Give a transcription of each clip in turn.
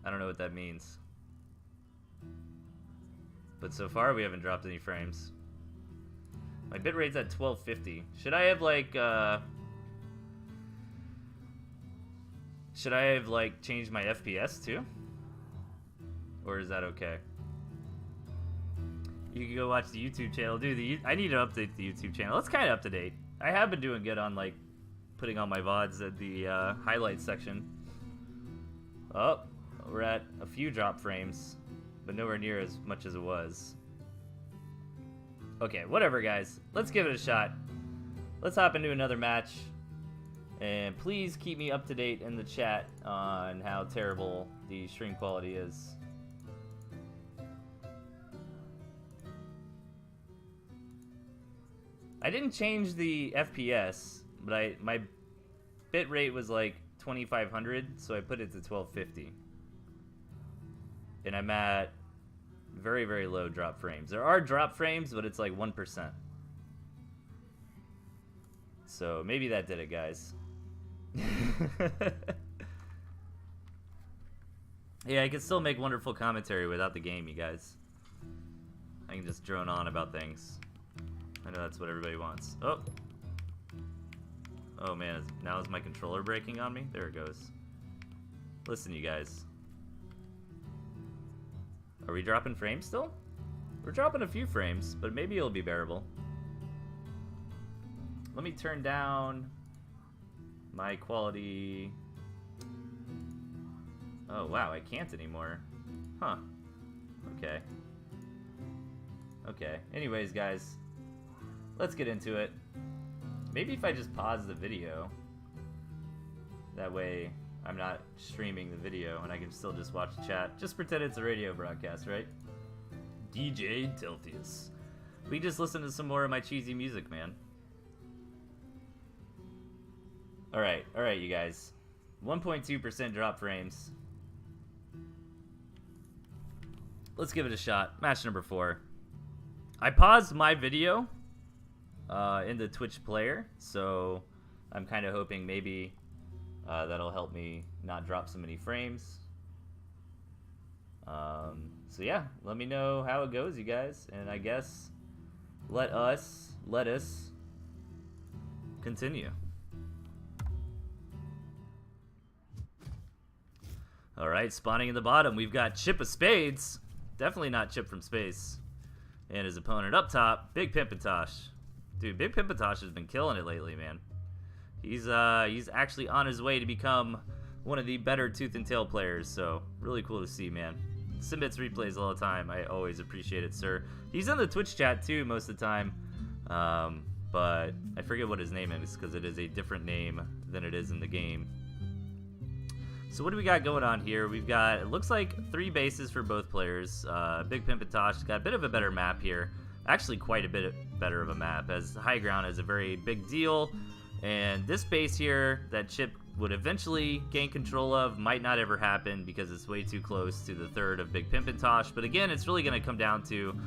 I don't know what that means. But so far, we haven't dropped any frames. My bitrate's at 1250. Should I have, like, changed my FPS, too? Or is that okay? You can go watch the YouTube channel. Dude, I need to update the YouTube channel. It's kind of up to date. I have been doing good on, like, putting on my VODs at the highlights section. Oh, we're at a few drop frames, but nowhere near as much as it was. Okay, whatever, guys. Let's give it a shot. Let's hop into another match. And please keep me up to date in the chat on how terrible the stream quality is. I didn't change the FPS, but my bit rate was like 2500, so I put it to 1250. And I'm at very, very low drop frames. There are drop frames, but it's like 1%. So maybe that did it, guys. Yeah, I can still make wonderful commentary without the game, you guys. I can just drone on about things. I know that's what everybody wants. Oh. Oh man, now is my controller breaking on me? There it goes. Listen, you guys. Are we dropping frames still? We're dropping a few frames, but maybe it'll be bearable. Let me turn down my quality. Oh wow, I can't anymore. Huh. Okay. Okay. Anyways, guys, let's get into it. Maybe if I just pause the video, that way I'm not streaming the video and I can still just watch the chat. Just pretend it's a radio broadcast, right? DJ Delthius. We just listen to some more of my cheesy music, man. Alright, you guys. 1.2% drop frames. Let's give it a shot. Match number 4. I paused my video in the Twitch player, so I'm kind of hoping maybe that'll help me not drop so many frames. So yeah, let me know how it goes, you guys, and I guess let us continue. All right, spawning in the bottom, we've got Chip of Spades, definitely not Chip from Space, and his opponent up top, Big Pimpintosh. Dude, Big Pimpintosh has been killing it lately, man. He's actually on his way to become one of the better Tooth and Tail players, so really cool to see, man. Submits replays all the time. I always appreciate it, sir. He's in the Twitch chat too most of the time, but I forget what his name is because it is a different name than it is in the game. So what do we got going on here? We've got, it looks like 3 bases for both players. Big Pimpintosh got a bit of a better map here. Actually quite a bit better of a map, as the high ground is a very big deal. And this base here that Chip would eventually gain control of might not ever happen because it's way too close to the third of Big Pimpintosh. But again, it's really going to come down to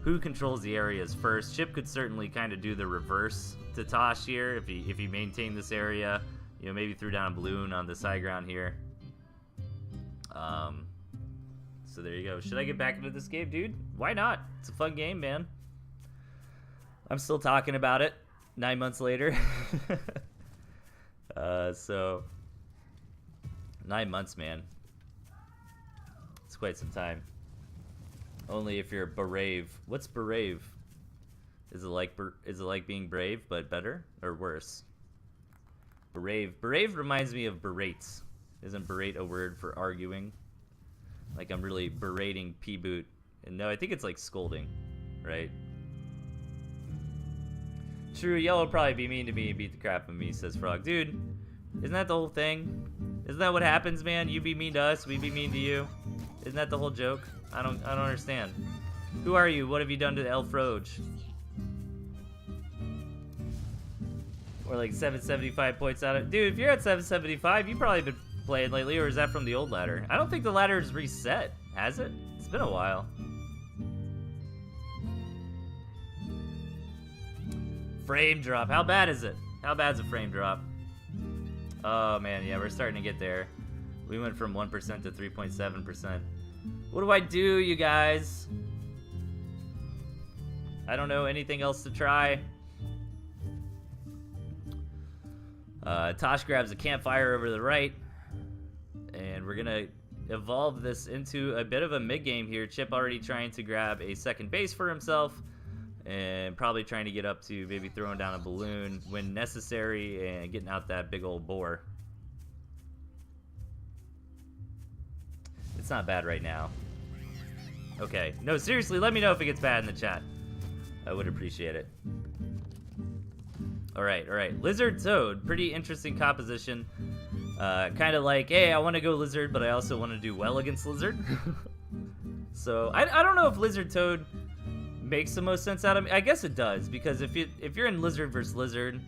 who controls the areas first. Chip could certainly kind of do the reverse to Tosh here if he maintained this area. You know, maybe threw down a balloon on this high ground here. So there you go. Should I get back into this game, dude? Why not? It's a fun game, man. I'm still talking about it 9 months later. So 9 months, man. It's quite some time. Only if you're brave. What's brave? Is it like being brave but better or worse? Brave. Brave reminds me of berates. Isn't berate a word for arguing? Like I'm really berating P-Boot. And no, I think it's like scolding, right? True, Yellow will probably be mean to me and beat the crap out of me, says Frog. Dude, isn't that the whole thing? Isn't that what happens, man? You be mean to us, we be mean to you. Isn't that the whole joke? I don't understand. Who are you? What have you done to Elf Roge? Or like 775 points out of... Dude, if you're at 775, you probably been playing lately, or is that from the old ladder? I don't think the ladder is reset, has it? It's been a while. Frame drop. How bad is it? How bad's a frame drop? Oh man, yeah, we're starting to get there. We went from 1% to 3.7%. What do I do, you guys? I don't know anything else to try. Tosh grabs a campfire over to the right. And we're going to evolve this into a bit of a mid-game here. Chip already trying to grab a second base for himself. And probably trying to get up to maybe throwing down a balloon when necessary and getting out that big old boar. It's not bad right now. Okay. No, seriously, let me know if it gets bad in the chat. I would appreciate it. Alright, alright. Lizard Toad. Pretty interesting composition. Kind of like, hey, I want to go Lizard, but I also want to do well against Lizard. So, I don't know if Lizard Toad makes the most sense out of me. I guess it does, because if you're in Lizard versus Lizard,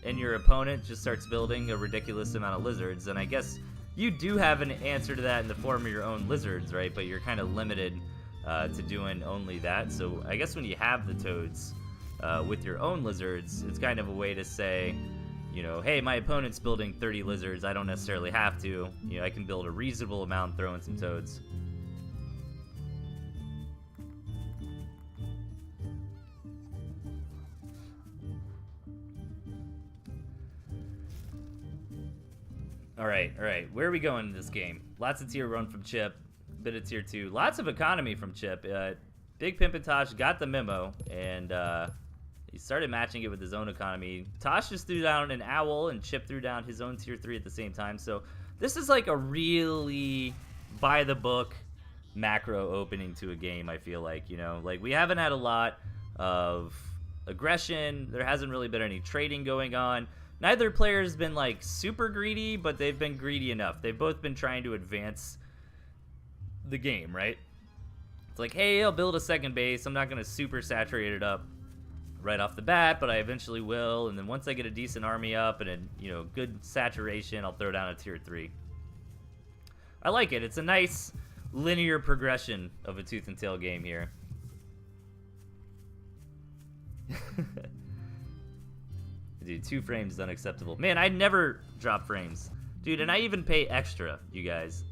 and your opponent just starts building a ridiculous amount of lizards, then I guess you do have an answer to that in the form of your own lizards, right? But you're kind of limited to doing only that. So I guess when you have the toads with your own lizards, it's kind of a way to say, you know, hey, my opponent's building 30 lizards. I don't necessarily have to. You know, I can build a reasonable amount and throw in some toads. All right. Where are we going in this game? Lots of tier 1 from Chip, bit of tier 2. Lots of economy from Chip. Big Pimpin' Tosh got the memo, and he started matching it with his own economy. Tosh just threw down an owl, and Chip threw down his own tier 3 at the same time. So this is like a really by-the-book macro opening to a game, I feel like. You know, like we haven't had a lot of aggression. There hasn't really been any trading going on. Neither player has been, like, super greedy, but they've been greedy enough. They've both been trying to advance the game, right? It's like, hey, I'll build a second base. I'm not going to super saturate it up right off the bat, but I eventually will. And then once I get a decent army up and a, you know, good saturation, I'll throw down a tier 3. I like it. It's a nice linear progression of a Tooth and Tail game here. Dude, 2 frames is unacceptable. Man, I never drop frames. Dude, and I even pay extra, you guys.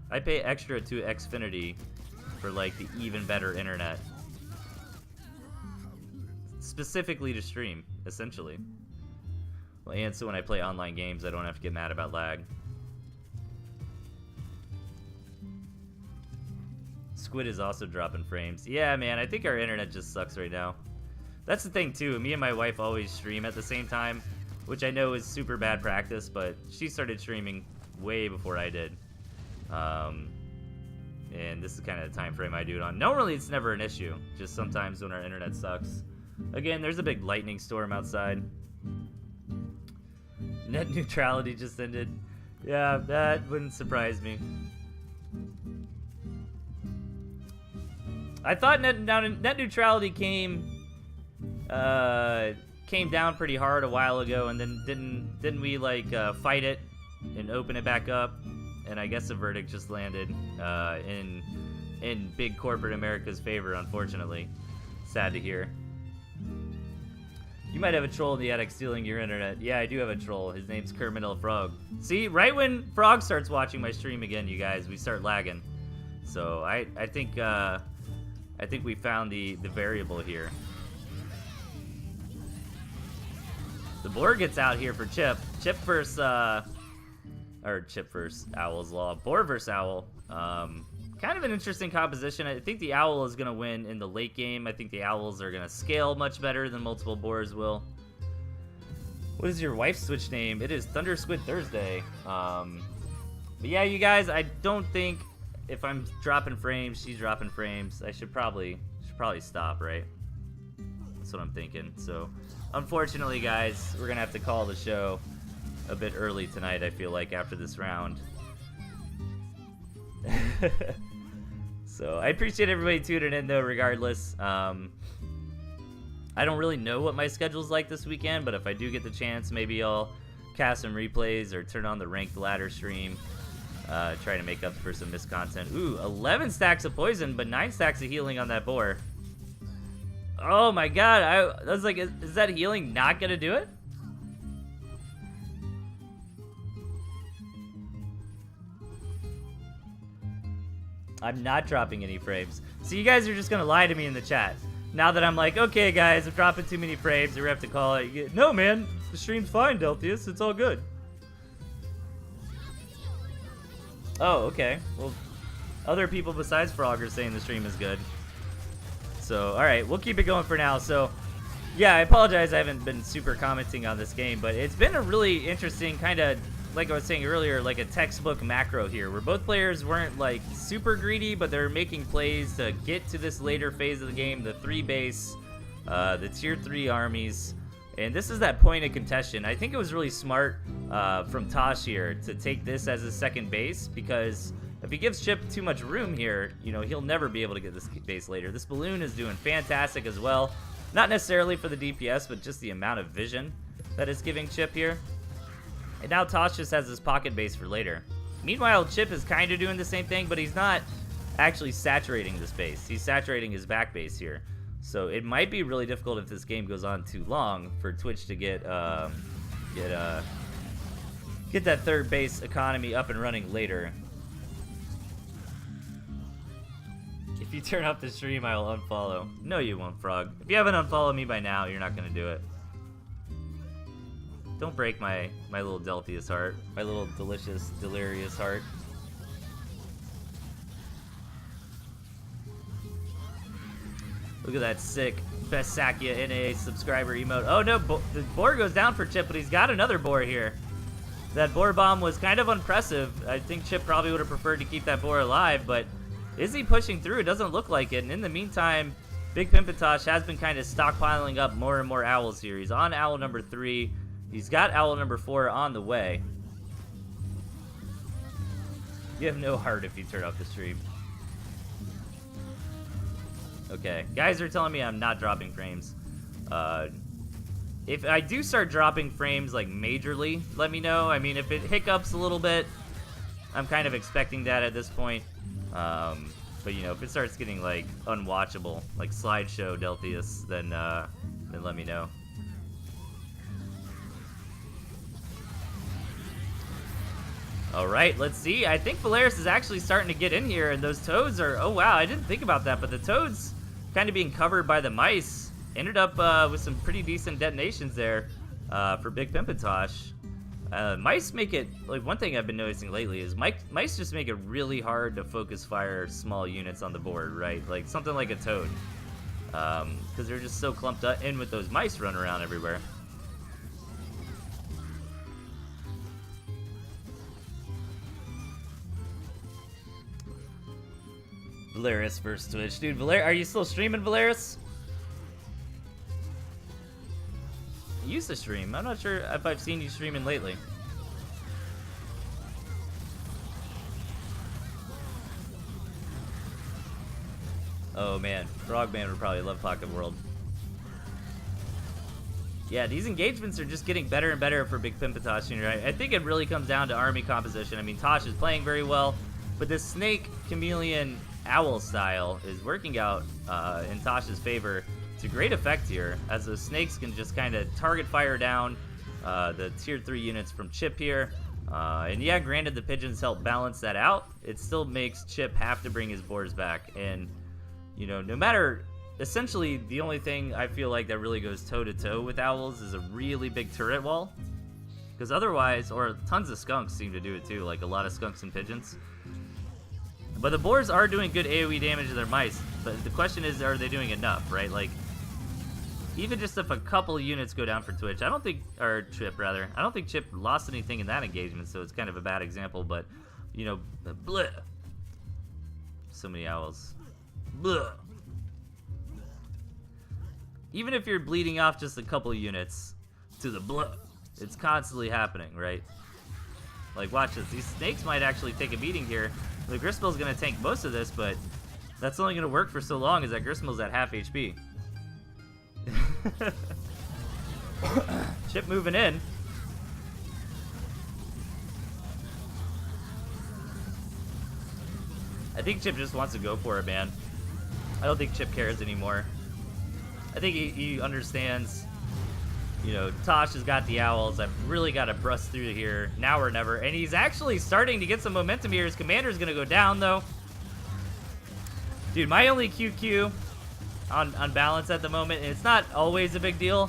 I pay extra to Xfinity for, like, the even better internet. Specifically to stream, essentially. Well, and so when I play online games, I don't have to get mad about lag. Squid is also dropping frames. Yeah, man, I think our internet just sucks right now. That's the thing, too. Me and my wife always stream at the same time, which I know is super bad practice, but she started streaming way before I did. And this is kind of the time frame I do it on. Normally, it's never an issue, just sometimes when our internet sucks. Again, there's a big lightning storm outside. Net neutrality just ended. Yeah, that wouldn't surprise me. I thought net neutrality came down pretty hard a while ago, and then didn't we like fight it and open it back up? And I guess the verdict just landed in big corporate America's favor, unfortunately. Sad to hear. You might have a troll in the attic stealing your internet. Yeah, I do have a troll. His name's Kermit the Frog. See, right when Frog starts watching my stream again, you guys, we start lagging. So I think we found the variable here. The boar gets out here for Chip. Chip versus Owl's Law. Boar versus Owl. Kind of an interesting composition. I think the Owl is going to win in the late game. I think the Owls are going to scale much better than multiple boars will. What is your wife's Switch name? It is Thunder Squid Thursday. But yeah, you guys, I don't think if I'm dropping frames, she's dropping frames. I should probably stop, right? That's what I'm thinking. So, unfortunately, guys, we're going to have to call the show a bit early tonight, I feel like, after this round. So, I appreciate everybody tuning in, though, regardless. I don't really know what my schedule's like this weekend, but if I do get the chance, maybe I'll cast some replays or turn on the ranked ladder stream. Try to make up for some missed content. Ooh, 11 stacks of poison, but 9 stacks of healing on that boar. Oh my god, I was like, is that healing not gonna do it? I'm not dropping any frames. So you guys are just gonna lie to me in the chat. Now that I'm like, okay guys, I'm dropping too many frames, we have to call it. No man, the stream's fine, Delthius, it's all good. Oh, okay. Well, other people besides Frog are saying the stream is good. So, alright, we'll keep it going for now. So, yeah, I apologize I haven't been super commenting on this game, but it's been a really interesting kind of, like I was saying earlier, like a textbook macro here, where both players weren't like super greedy, but they're making plays to get to this later phase of the game, the 3 base, the tier 3 armies. And this is that point of contention. I think it was really smart from Tosh here to take this as his second base, because if he gives Chip too much room here, you know, he'll never be able to get this base later. This balloon is doing fantastic as well. Not necessarily for the DPS, but just the amount of vision that it's giving Chip here. And now Tosh just has his pocket base for later. Meanwhile, Chip is kind of doing the same thing, but he's not actually saturating this base. He's saturating his back base here. So it might be really difficult if this game goes on too long for Twitch to get that third base economy up and running later. If you turn off the stream, I will unfollow. No, you won't, Frog. If you haven't unfollowed me by now, you're not gonna do it. Don't break my little Delthius heart. My little delicious, delirious heart. Look at that sick Best Sakya NA subscriber emote. Oh no, the boar goes down for Chip, but he's got another boar here. That boar bomb was kind of impressive. I think Chip probably would have preferred to keep that boar alive, but is he pushing through? It doesn't look like it. And in the meantime, Big Pimpatosh has been kind of stockpiling up more and more owls here. He's on owl number 3. He's got owl number 4 on the way. You have no heart if you turn off the stream. Okay, guys are telling me I'm not dropping frames. If I do start dropping frames like majorly, let me know. I mean, if it hiccups a little bit, I'm kind of expecting that at this point. But you know, if it starts getting like unwatchable, like slideshow Delthius, then let me know. All right, let's see. I think Valeris is actually starting to get in here, and those toads are, oh wow, I didn't think about that, but the toads kind of being covered by the mice ended up with some pretty decent detonations there for Big Pimpatosh. Mice make it, like one thing I've been noticing lately is mice just make it really hard to focus fire small units on the board, right? Like something like a toad, because they're just so clumped in with those mice running around everywhere. Delirious versus Twitch. Dude, are you still streaming, Delirious? You used to stream. I'm not sure if I've seen you streaming lately. Oh man, Frogman would probably love Pocket World. Yeah, these engagements are just getting better and better for Big Pimpatosh Jr. I think it really comes down to army composition. I mean, Tosh is playing very well, but this Snake Chameleon Owl style is working out in Tosh's favor to great effect here, as the snakes can just kind of target fire down the tier 3 units from Chip here. And yeah, granted the pigeons help balance that out, it still makes Chip have to bring his boars back. And, you know, no matter, essentially the only thing I feel like that really goes toe-to-toe with owls is a really big turret wall. Because otherwise, or tons of skunks seem to do it too, like a lot of skunks and pigeons. But the boars are doing good AoE damage to their mice, but the question is, are they doing enough, right? Like, even just if a couple units go down for Twitch, I don't think, or Chip rather, I don't think Chip lost anything in that engagement, so it's kind of a bad example, but, you know, bleh. So many owls. Bleh. Even if you're bleeding off just a couple units to the bleh, it's constantly happening, right? Like, watch this. These snakes might actually take a beating here. The Gristmill's gonna tank most of this, but that's only gonna work for so long as that Gristmill's at half HP. Chip moving in. I think Chip just wants to go for it, man. I don't think Chip cares anymore. I think he understands, you know, Tosh has got the owls. I've really got to bust through here, now or never. And he's actually starting to get some momentum here. His commander's going to go down, though. Dude, my only QQ on balance at the moment, and it's not always a big deal,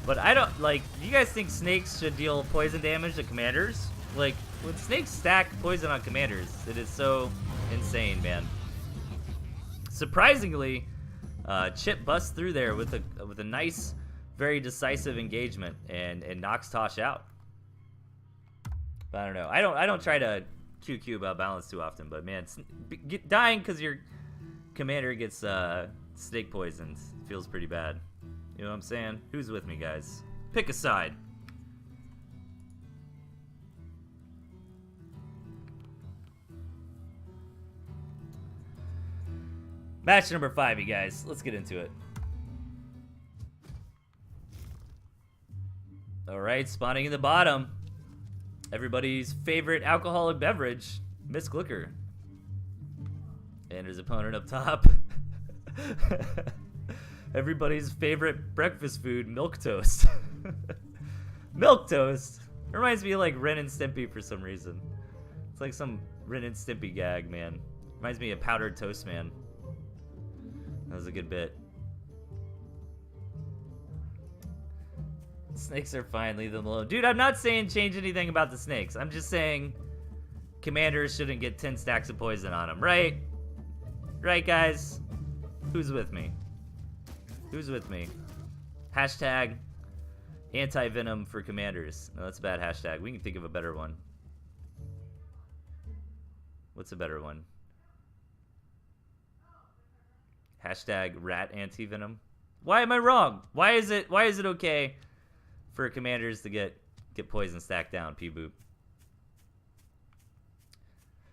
but I don't, like, do you guys think snakes should deal poison damage to commanders? Like, when snakes stack poison on commanders, it is so insane, man. Surprisingly, Chip busts through there with a nice, very decisive engagement and knocks Tosh out. But I don't know. I don't try to QQ about balance too often, but man, dying because your commander gets snake poisoned feels pretty bad. You know what I'm saying? Who's with me, guys? Pick a side. Match number 5, you guys. Let's get into it. Alright, spawning in the bottom. Everybody's favorite alcoholic beverage, Miss Glicker. And his opponent up top. Everybody's favorite breakfast food, milk toast. Milk toast. It reminds me of like Ren and Stimpy for some reason. It's like some Ren and Stimpy gag, man. Reminds me of Powdered Toast Man. That was a good bit. Snakes are fine, leave them alone. Dude, I'm not saying change anything about the snakes. I'm just saying commanders shouldn't get 10 stacks of poison on them, right? Right, guys? Who's with me? Who's with me? Hashtag anti-venom for commanders. No, that's a bad hashtag. We can think of a better one. What's a better one? Hashtag rat anti-venom. Why am I wrong? Why is it okay for commanders to get poison stacked down, P-boop?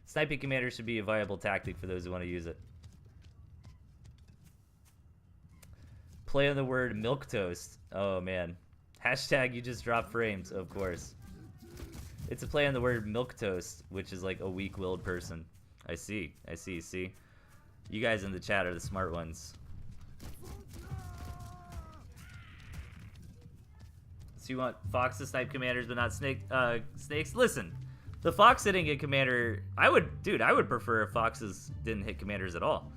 Sniping commander should be a viable tactic for those who want to use it. Play on the word milk toast. Oh man. Hashtag you just dropped frames, of course. It's a play on the word milk toast, which is like a weak-willed person. I see. See? You guys in the chat are the smart ones. So you want Fox to snipe commanders but not snakes? Listen, the Fox hitting a commander, I would prefer if Foxes didn't hit commanders at all.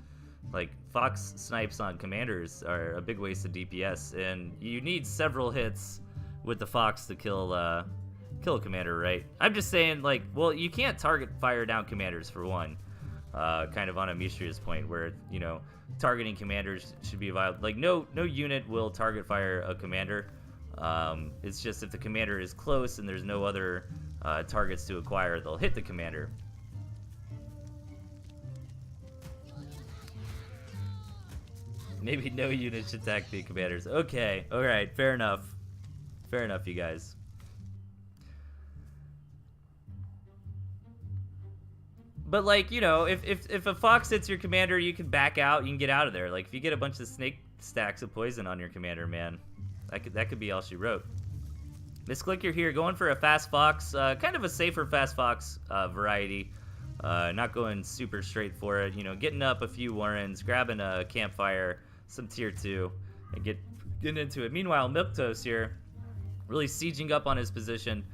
Like, Fox snipes on commanders are a big waste of DPS, and you need several hits with the Fox to kill a commander, right? I'm just saying, like, well, you can't target fire down commanders for one. Kind of on Amistria's point, where, you know, targeting commanders should be viable. Like, no unit will target fire a commander. It's just if the commander is close and there's no other targets to acquire, they'll hit the commander. Maybe no unit should attack the commanders. Okay, alright, fair enough. Fair enough, you guys. But, like, you know, if a Fox hits your commander, you can back out, you can get out of there. Like, if you get a bunch of snake stacks of poison on your commander, man, that could be all she wrote. Miss Clicker here, going for a fast Fox, kind of a safer fast Fox variety. Not going super straight for it, you know, getting up a few warrens, grabbing a campfire, some tier 2, and getting into it. Meanwhile, Milquetoast here, really sieging up on his position,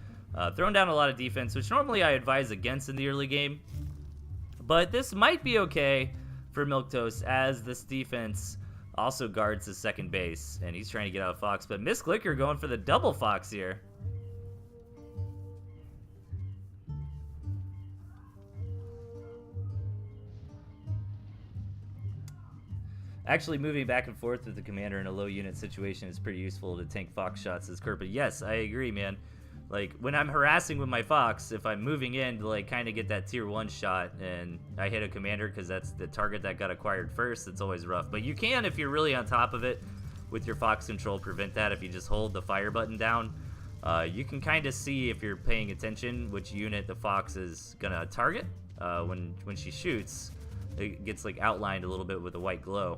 throwing down a lot of defense, which normally I advise against in the early game. But this might be okay for Milquetoast, as this defense also guards his second base, and he's trying to get out of Fox. But Miss Clicker going for the double Fox here. Actually, moving back and forth with the commander in a low unit situation is pretty useful to tank Fox shots as Kerpa. Yes, I agree, man. Like, when I'm harassing with my Fox, if I'm moving in to, like, kind of get that tier 1 shot and I hit a commander because that's the target that got acquired first, it's always rough. But you can, if you're really on top of it with your Fox control, prevent that if you just hold the fire button down. You can kind of see, if you're paying attention, which unit the Fox is going to target when she shoots. It gets, like, outlined a little bit with a white glow.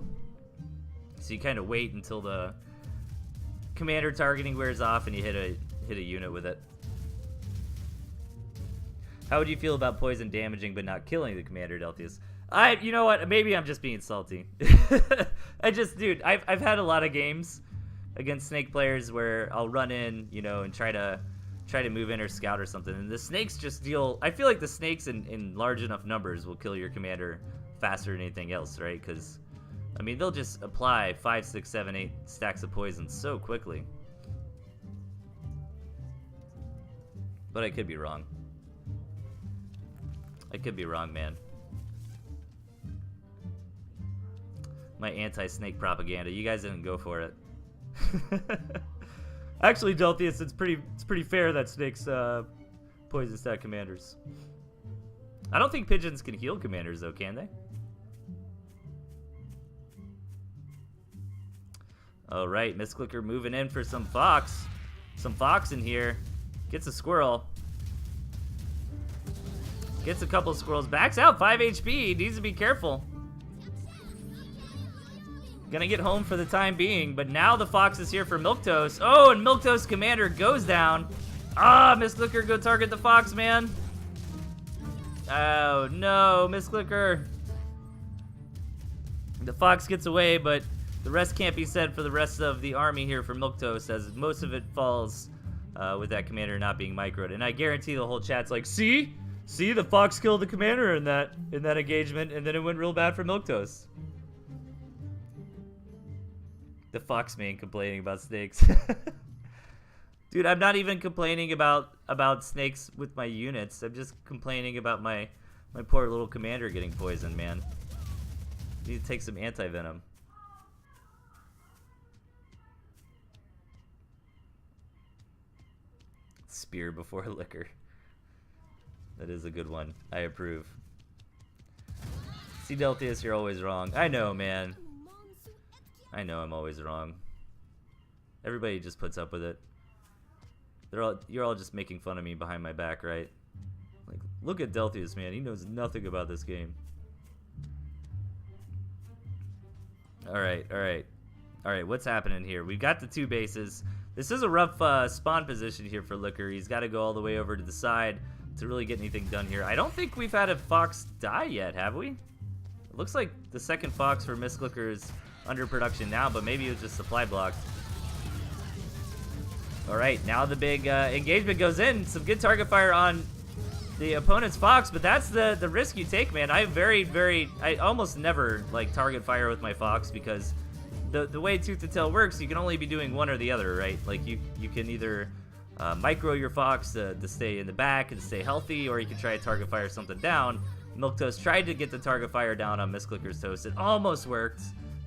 So you kind of wait until the commander targeting wears off and you hit a unit with it. How would you feel about poison damaging but not killing the commander, Delthius? You know what? Maybe I'm just being salty. Dude, I've had a lot of games against snake players where I'll run in, you know, and try to move in or scout or something, and the snakes just deal. I feel like the snakes in large enough numbers will kill your commander faster than anything else, right? Because, I mean, they'll just apply 5, 6, 7, 8 stacks of poison so quickly. But I could be wrong. I could be wrong, man. My anti-snake propaganda. You guys didn't go for it. Actually, Delthius, it's pretty fair that snakes poison stack commanders. I don't think pigeons can heal commanders, though, can they? All right, Miss Clicker moving in for some fox. Some fox in here. Gets a squirrel. Gets a couple squirrels. Backs out 5 HP. Needs to be careful. Gonna get home for the time being, but now the fox is here for Milquetoast. Oh, and Milquetoast commander goes down. Ah, Miss Clicker, go target the fox, man. Oh, no, Miss Clicker. The fox gets away, but the rest can't be said for the rest of the army here for Milquetoast, as most of it falls with that commander not being microed. And I guarantee the whole chat's like, see, the fox killed the commander in that engagement, and then it went real bad for Milquetoast. The fox man complaining about snakes. Dude, I'm not even complaining about snakes with my units. I'm just complaining about my poor little commander getting poisoned, man. Need to take some anti-venom. Spear before liquor. That is a good one. I approve. See, Delthius, you're always wrong. I know, man. I know I'm always wrong. Everybody just puts up with it. You're all just making fun of me behind my back, right? Like, look at Delthius, man. He knows nothing about this game. Alright, what's happening here? We've got the 2 bases. This is a rough spawn position here for Liquor. He's got to go all the way over to the side to really get anything done here. I don't think we've had a fox die yet, have we? It looks like the second fox for Miss Liquor is under production now, but maybe it was just supply blocked. Alright, now the big engagement goes in. Some good target fire on the opponent's fox, but that's the risk you take, man. I almost never like target fire with my fox, because the way Tooth and Tail works, you can only be doing one or the other, right? Like you can either micro your fox to stay in the back and stay healthy, or you can try to target fire something down. Milquetoast tried to get the target fire down on Miss Clicker's toast. It almost worked.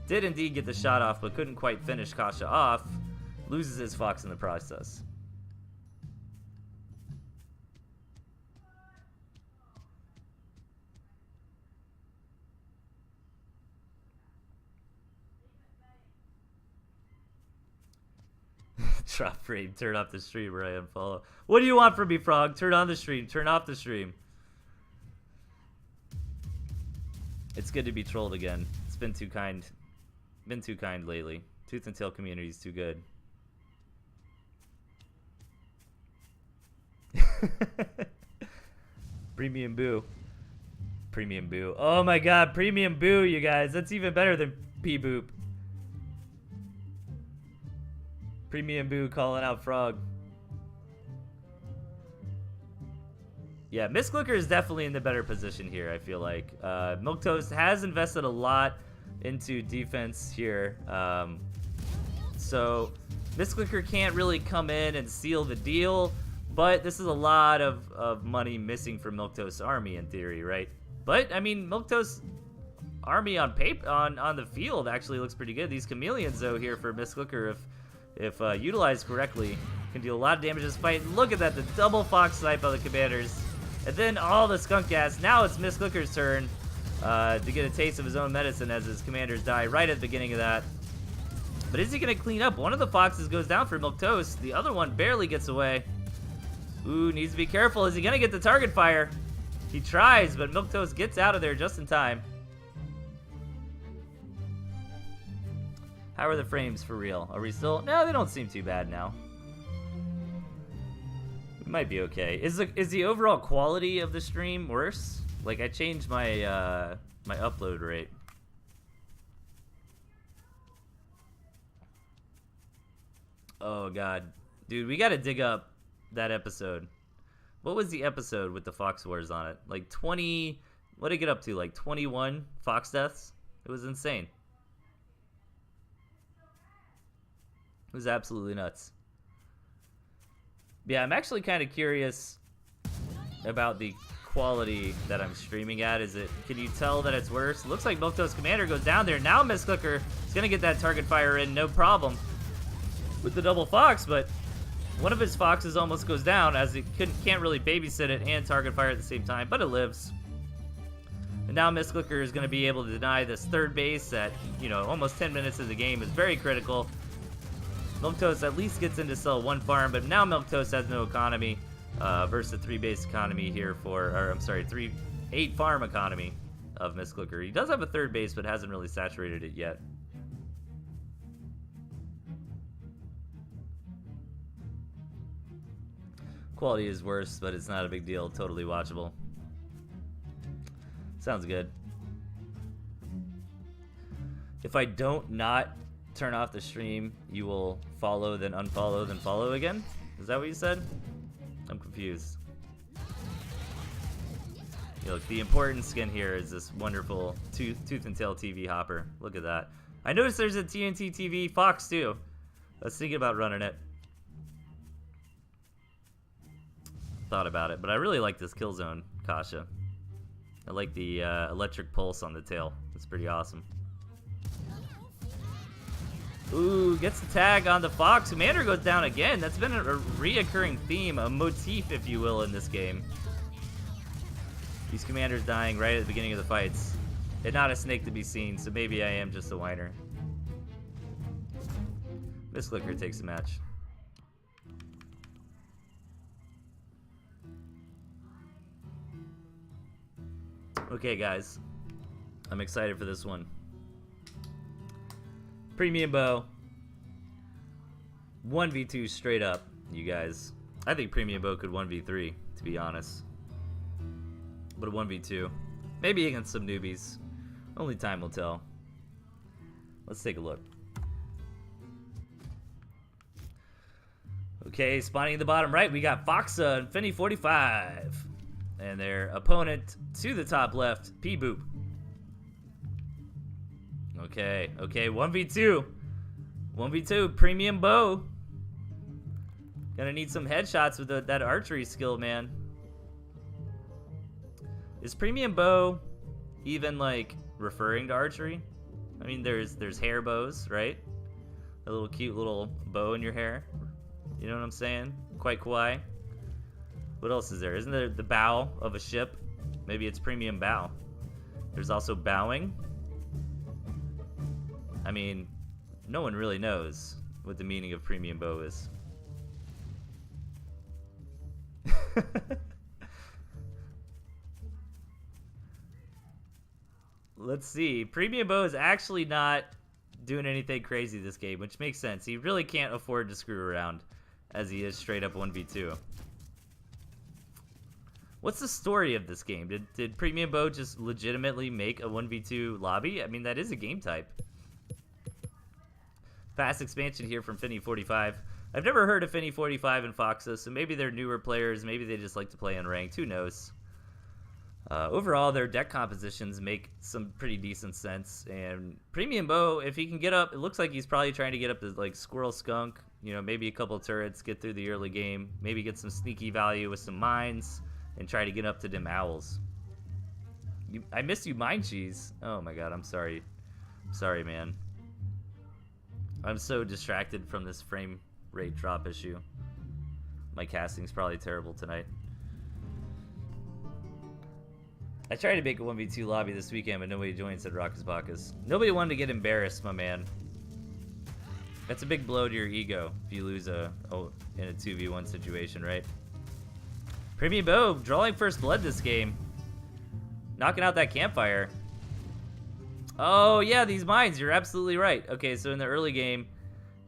Did indeed get the shot off, but couldn't quite finish Kasha off. Loses his fox in the process. Drop frame, turn off the stream, or I unfollow. What do you want from me, Frog? Turn on the stream, turn off the stream. It's good to be trolled again. It's been too kind. Been too kind lately. Tooth and Tail community is too good. Premium Boo. Premium Boo. Oh my god, Premium Boo, you guys. That's even better than P-Boop. Premium Boo calling out Frog. Yeah, Miss Clicker is definitely in the better position here, I feel like. Milquetoast has invested a lot into defense here. So Miss Clicker can't really come in and seal the deal, but this is a lot of money missing from Milquetoast's army in theory, right? But I mean, Milquetoast's army on paper, on the field actually looks pretty good. These chameleons though here for Miss Clicker, if utilized correctly, can deal a lot of damage in this fight. Look at that, the double fox snipe of the commanders. And then all the skunk gas. Now it's Miss Clicker's turn to get a taste of his own medicine as his commanders die right at the beginning of that. But is he going to clean up? One of the foxes goes down for Milquetoast. The other one barely gets away. Ooh, needs to be careful. Is he going to get the target fire? He tries, but Milquetoast gets out of there just in time. How are the frames for real? Are we still... No, they don't seem too bad now. We might be okay. Is the overall quality of the stream worse? Like, I changed my my upload rate. Oh god, dude, we gotta dig up that episode. What was the episode with the Fox Wars on it? Like 20 What did it get up to? Like 21 Fox deaths? It was insane. It was absolutely nuts. Yeah, I'm actually kind of curious about the quality that I'm streaming at. Can you tell that it's worse? It looks like Milktoast Commander goes down there. Now Mistclicker is going to get that target fire in, no problem, with the double Fox, but one of his Foxes almost goes down as it can't really babysit it and target fire at the same time, but it lives. And now Mistclicker is going to be able to deny this third base at, you know, almost 10 minutes of the game is very critical. Milktoast at least gets in to sell one farm, but now Milktoast has no economy versus the 3-base economy here or I'm sorry, 8 farm economy of Mistclicker. He does have a third base, but hasn't really saturated it yet. Quality is worse, but it's not a big deal. Totally watchable. Sounds good. If I don't not turn off the stream, you will follow, then unfollow, then follow again? Is that what you said? I'm confused. You know, look, the important skin here is this wonderful ToothAndTailTV hopper. Look at that. I noticed there's a TnTTV Fox too. I was thinking about running it. Thought about it, but I really like this Killzone Kasha. I like the electric pulse on the tail. It's pretty awesome. Ooh, gets the tag on the Fox. Commander goes down again. That's been a reoccurring theme, a motif, if you will, in this game. These commanders dying right at the beginning of the fights. And not a snake to be seen, so maybe I am just a whiner. Mistclicker takes the match. Okay, guys. I'm excited for this one. Premium Bow. 1v2 straight up, you guys. I think Premium Bow could 1v3, to be honest. But a 1v2. Maybe against some newbies. Only time will tell. Let's take a look. Okay, spawning at the bottom right, we got Foxa and Finny45. And their opponent to the top left, P-Boop. Okay, 1v2. 1v2, Premium Bow. Gonna need some headshots with that archery skill, man. Is Premium Bow even, like, referring to archery? I mean, there's hair bows, right? A little cute little bow in your hair. You know what I'm saying? Quite kawaii. What else is there? Isn't there the bow of a ship? Maybe it's Premium Bow. There's also bowing. I mean, no one really knows what the meaning of Premium Bow is. Let's see. Premium Bow is actually not doing anything crazy this game, which makes sense. He really can't afford to screw around as he is straight up 1v2. What's the story of this game? Did Premium Bow just legitimately make a 1v2 lobby? I mean, that is a game type. Fast expansion here from Finny45. I've never heard of Finny45 and Foxa, so maybe they're newer players. Maybe they just like to play unranked. Who knows? Overall, their deck compositions make some pretty decent sense. And Premium Bow, if he can get up, it looks like he's probably trying to get up to like Squirrel Skunk. You know, maybe a couple turrets, get through the early game. Maybe get some sneaky value with some mines. And try to get up to them owls. I missed you, Mine Cheese. Oh my god, I'm sorry. Sorry, man. I'm so distracted from this frame rate drop issue. My casting's probably terrible tonight. I tried to make a 1v2 lobby this weekend, but nobody joined, said Raucous Bacchus. Nobody wanted to get embarrassed, my man. That's a big blow to your ego if you lose in a 2v1 situation, right? Premium Bow drawing first blood this game. Knocking out that campfire. Oh, yeah, these mines. You're absolutely right. Okay, so in the early game,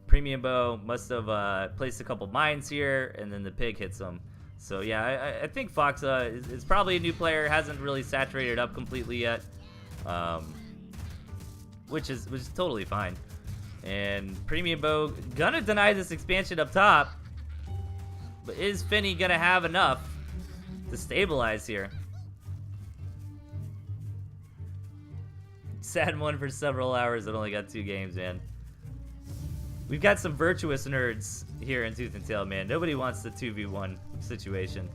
Premium Bow must have placed a couple mines here, and then the pig hits them. So, yeah, I think Foxa is probably a new player. Hasn't really saturated up completely yet. Which is totally fine. And Premium Bow gonna deny this expansion up top. But is Finny gonna have enough to stabilize here? Sat in one for several hours and only got 2 games, man. We've got some virtuous nerds here in Tooth and Tail, man. Nobody wants the 2v1 situation.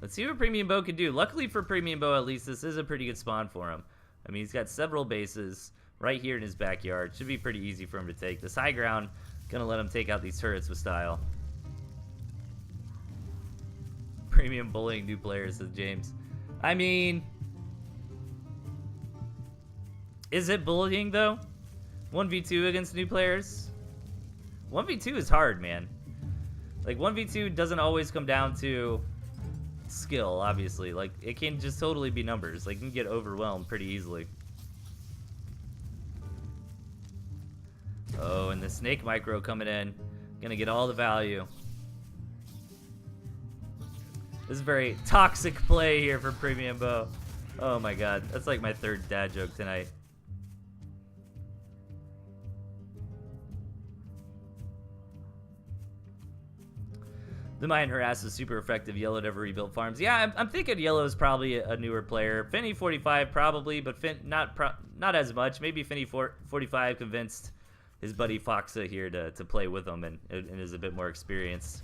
Let's see what Premium Bow can do. Luckily for Premium Bow, at least, this is a pretty good spawn for him. I mean, he's got several bases right here in his backyard. Should be pretty easy for him to take. This high ground, gonna let him take out these turrets with style. Premium bullying new players, says James. I mean, is it bullying, though? 1v2 against new players? 1v2 is hard, man. Like, 1v2 doesn't always come down to skill, obviously. Like, it can just totally be numbers. Like, you can get overwhelmed pretty easily. Oh, and the snake micro coming in. Gonna get all the value. This is a very toxic play here for Premium Bow. Oh my god, that's like my 3rd dad joke tonight. The Mayan Harass is super effective. Yellow never rebuilt farms. Yeah, I'm thinking Yellow is probably a newer player. Finny 45 probably, but not as much. Maybe Finny 45 convinced his buddy Foxa here to play with him and is a bit more experienced.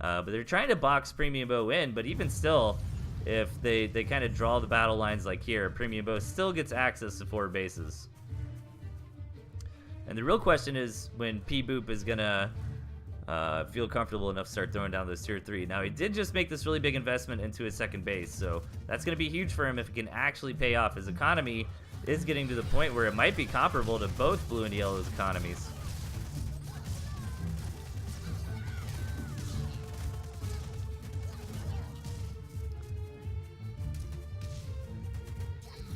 But they're trying to box Premium Bow in, but even still, if they kind of draw the battle lines like here, Premium Bow still gets access to 4 bases. And the real question is when P-Boop is going to feel comfortable enough to start throwing down those tier 3. Now, he did just make this really big investment into his 2nd base, so that's going to be huge for him if it can actually pay off. His economy is getting to the point where it might be comparable to both Blue and Yellow's economies.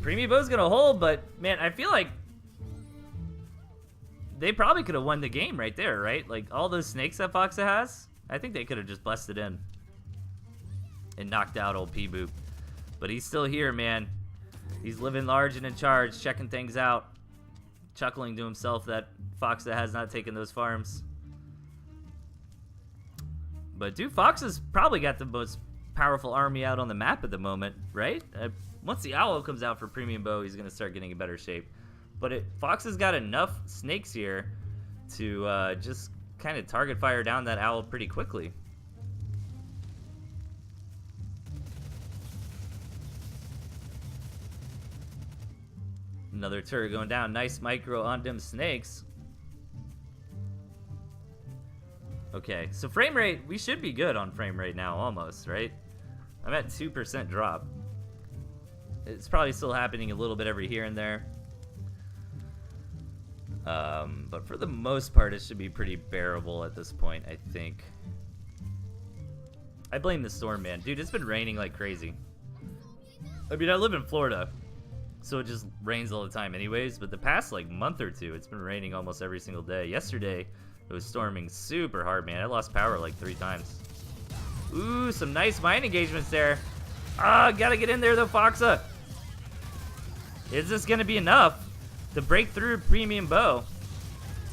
Premium Bow's gonna hold, but man, I feel like they probably could have won the game right there, right? Like all those snakes that Foxa has, I think they could have just busted in and knocked out old P-Boop. But he's still here, man. He's living large and in charge, checking things out, chuckling to himself that Foxa has not taken those farms. But dude, Foxa's probably got the most powerful army out on the map at the moment, right? Once the Owl comes out for Premium Bow, he's going to start getting in better shape. But Fox has got enough snakes here to just kind of target fire down that Owl pretty quickly. Another turret going down. Nice micro on them snakes. Okay, so frame rate, we should be good on frame rate now almost, right? I'm at 2% drop. It's probably still happening a little bit every here and there. But for the most part, it should be pretty bearable at this point, I think. I blame the storm, man. Dude, it's been raining like crazy. I mean, I live in Florida, so it just rains all the time anyways. But the past, like, month or two, it's been raining almost every single day. Yesterday, it was storming super hard, man. I lost power like 3 times. Ooh, some nice mine engagements there. Ah, gotta get in there, though, Foxa. Is this going to be enough to break through Premium Bow?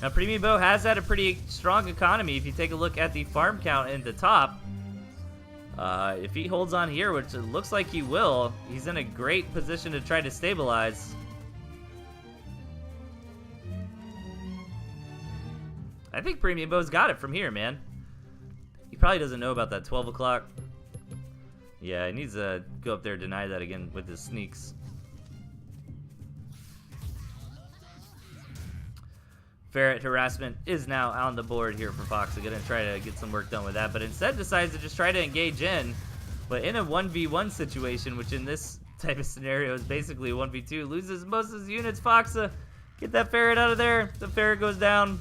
Now, Premium Bow has had a pretty strong economy. If you take a look at the farm count in the top, if he holds on here, which it looks like he will, he's in a great position to try to stabilize. I think Premium Bow's got it from here, man. He probably doesn't know about that 12 o'clock. Yeah, he needs to go up there and deny that again with his sneaks. Ferret harassment is now on the board here for Fox. They're going to try to get some work done with that, but instead decides to just try to engage in. But in a 1v1 situation, which in this type of scenario is basically 1v2, loses most of his units. Foxa, get that ferret out of there. The ferret goes down.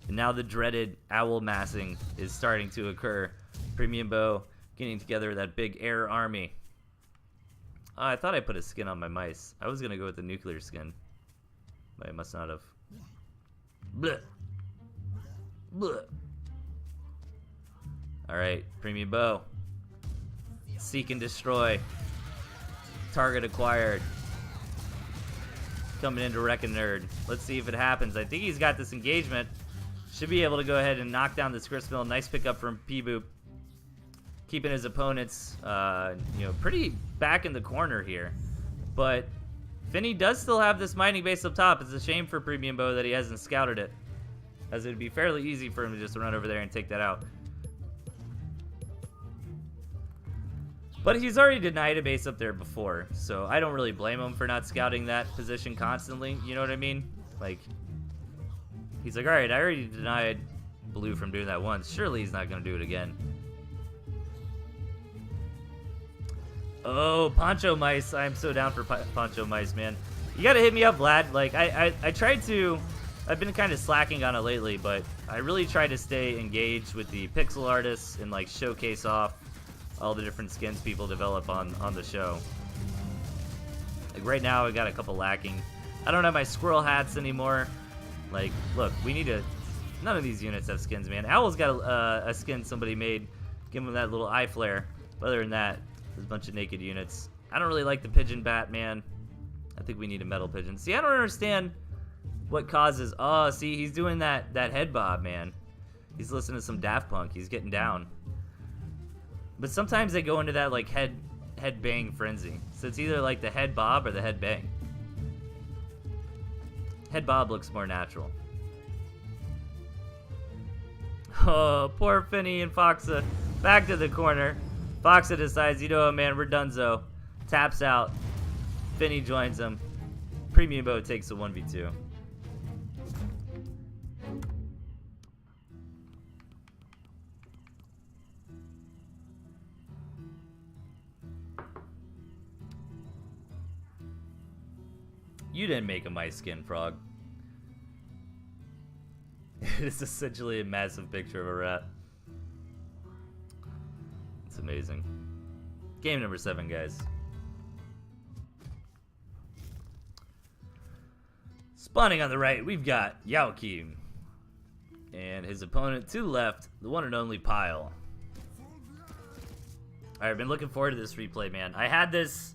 And now the dreaded owl massing is starting to occur. Premium Bow getting together that big air army. I thought I put a skin on my mice. I was going to go with the nuclear skin, but I must not have. Blech. Blech. Alright, Premium Bow. Seek and destroy. Target acquired. Coming in to wreck a nerd. Let's see if it happens. I think he's got this engagement. Should be able to go ahead and knock down this gristmill. Nice pickup from P-Boop. keeping his opponents, you know, pretty back in the corner here. But Finny does still have this mining base up top. It's a shame for Premium Bow that he hasn't scouted it, as it'd be fairly easy for him to just run over there and take that out. But he's already denied a base up there before, so I don't really blame him for not scouting that position constantly, you know what I mean? Like, he's like, alright, I already denied blue from doing that once. Surely he's not going to do it again. Oh, Poncho Mice. I am so down for Poncho Mice, man. You got to hit me up, Vlad. Like, I tried to... I've been kind of slacking on it lately, but I really try to stay engaged with the pixel artists and, like, showcase off all the different skins people develop on the show. Like right now, I got a couple lacking. I don't have my squirrel hats anymore. Like, look, we need to... None of these units have skins, man. Owl's got a skin somebody made. Give him that little eye flare. But other than that, there's a bunch of naked units. I don't really like the pigeon bat, man. I think we need a metal pigeon. See, I don't understand what causes... Oh, see, he's doing that head bob, man. He's listening to some Daft Punk. He's getting down. But sometimes they go into that, like, head bang frenzy. So it's either, like, the head bob or the head bang. Head bob looks more natural. Oh, poor Finny and Foxa. Back to the corner. Foxa decides, you know what, man, we're donezo. Taps out. Finny joins him. Premium Bow takes a 1v2. You didn't make a mice skin, Frog. It is essentially a massive picture of a rat. It's amazing. Game number 7, guys. Spawning on the right, we've got Yaokim. And his opponent to the left, the one and only Pile. Alright, I've been looking forward to this replay, man. I had this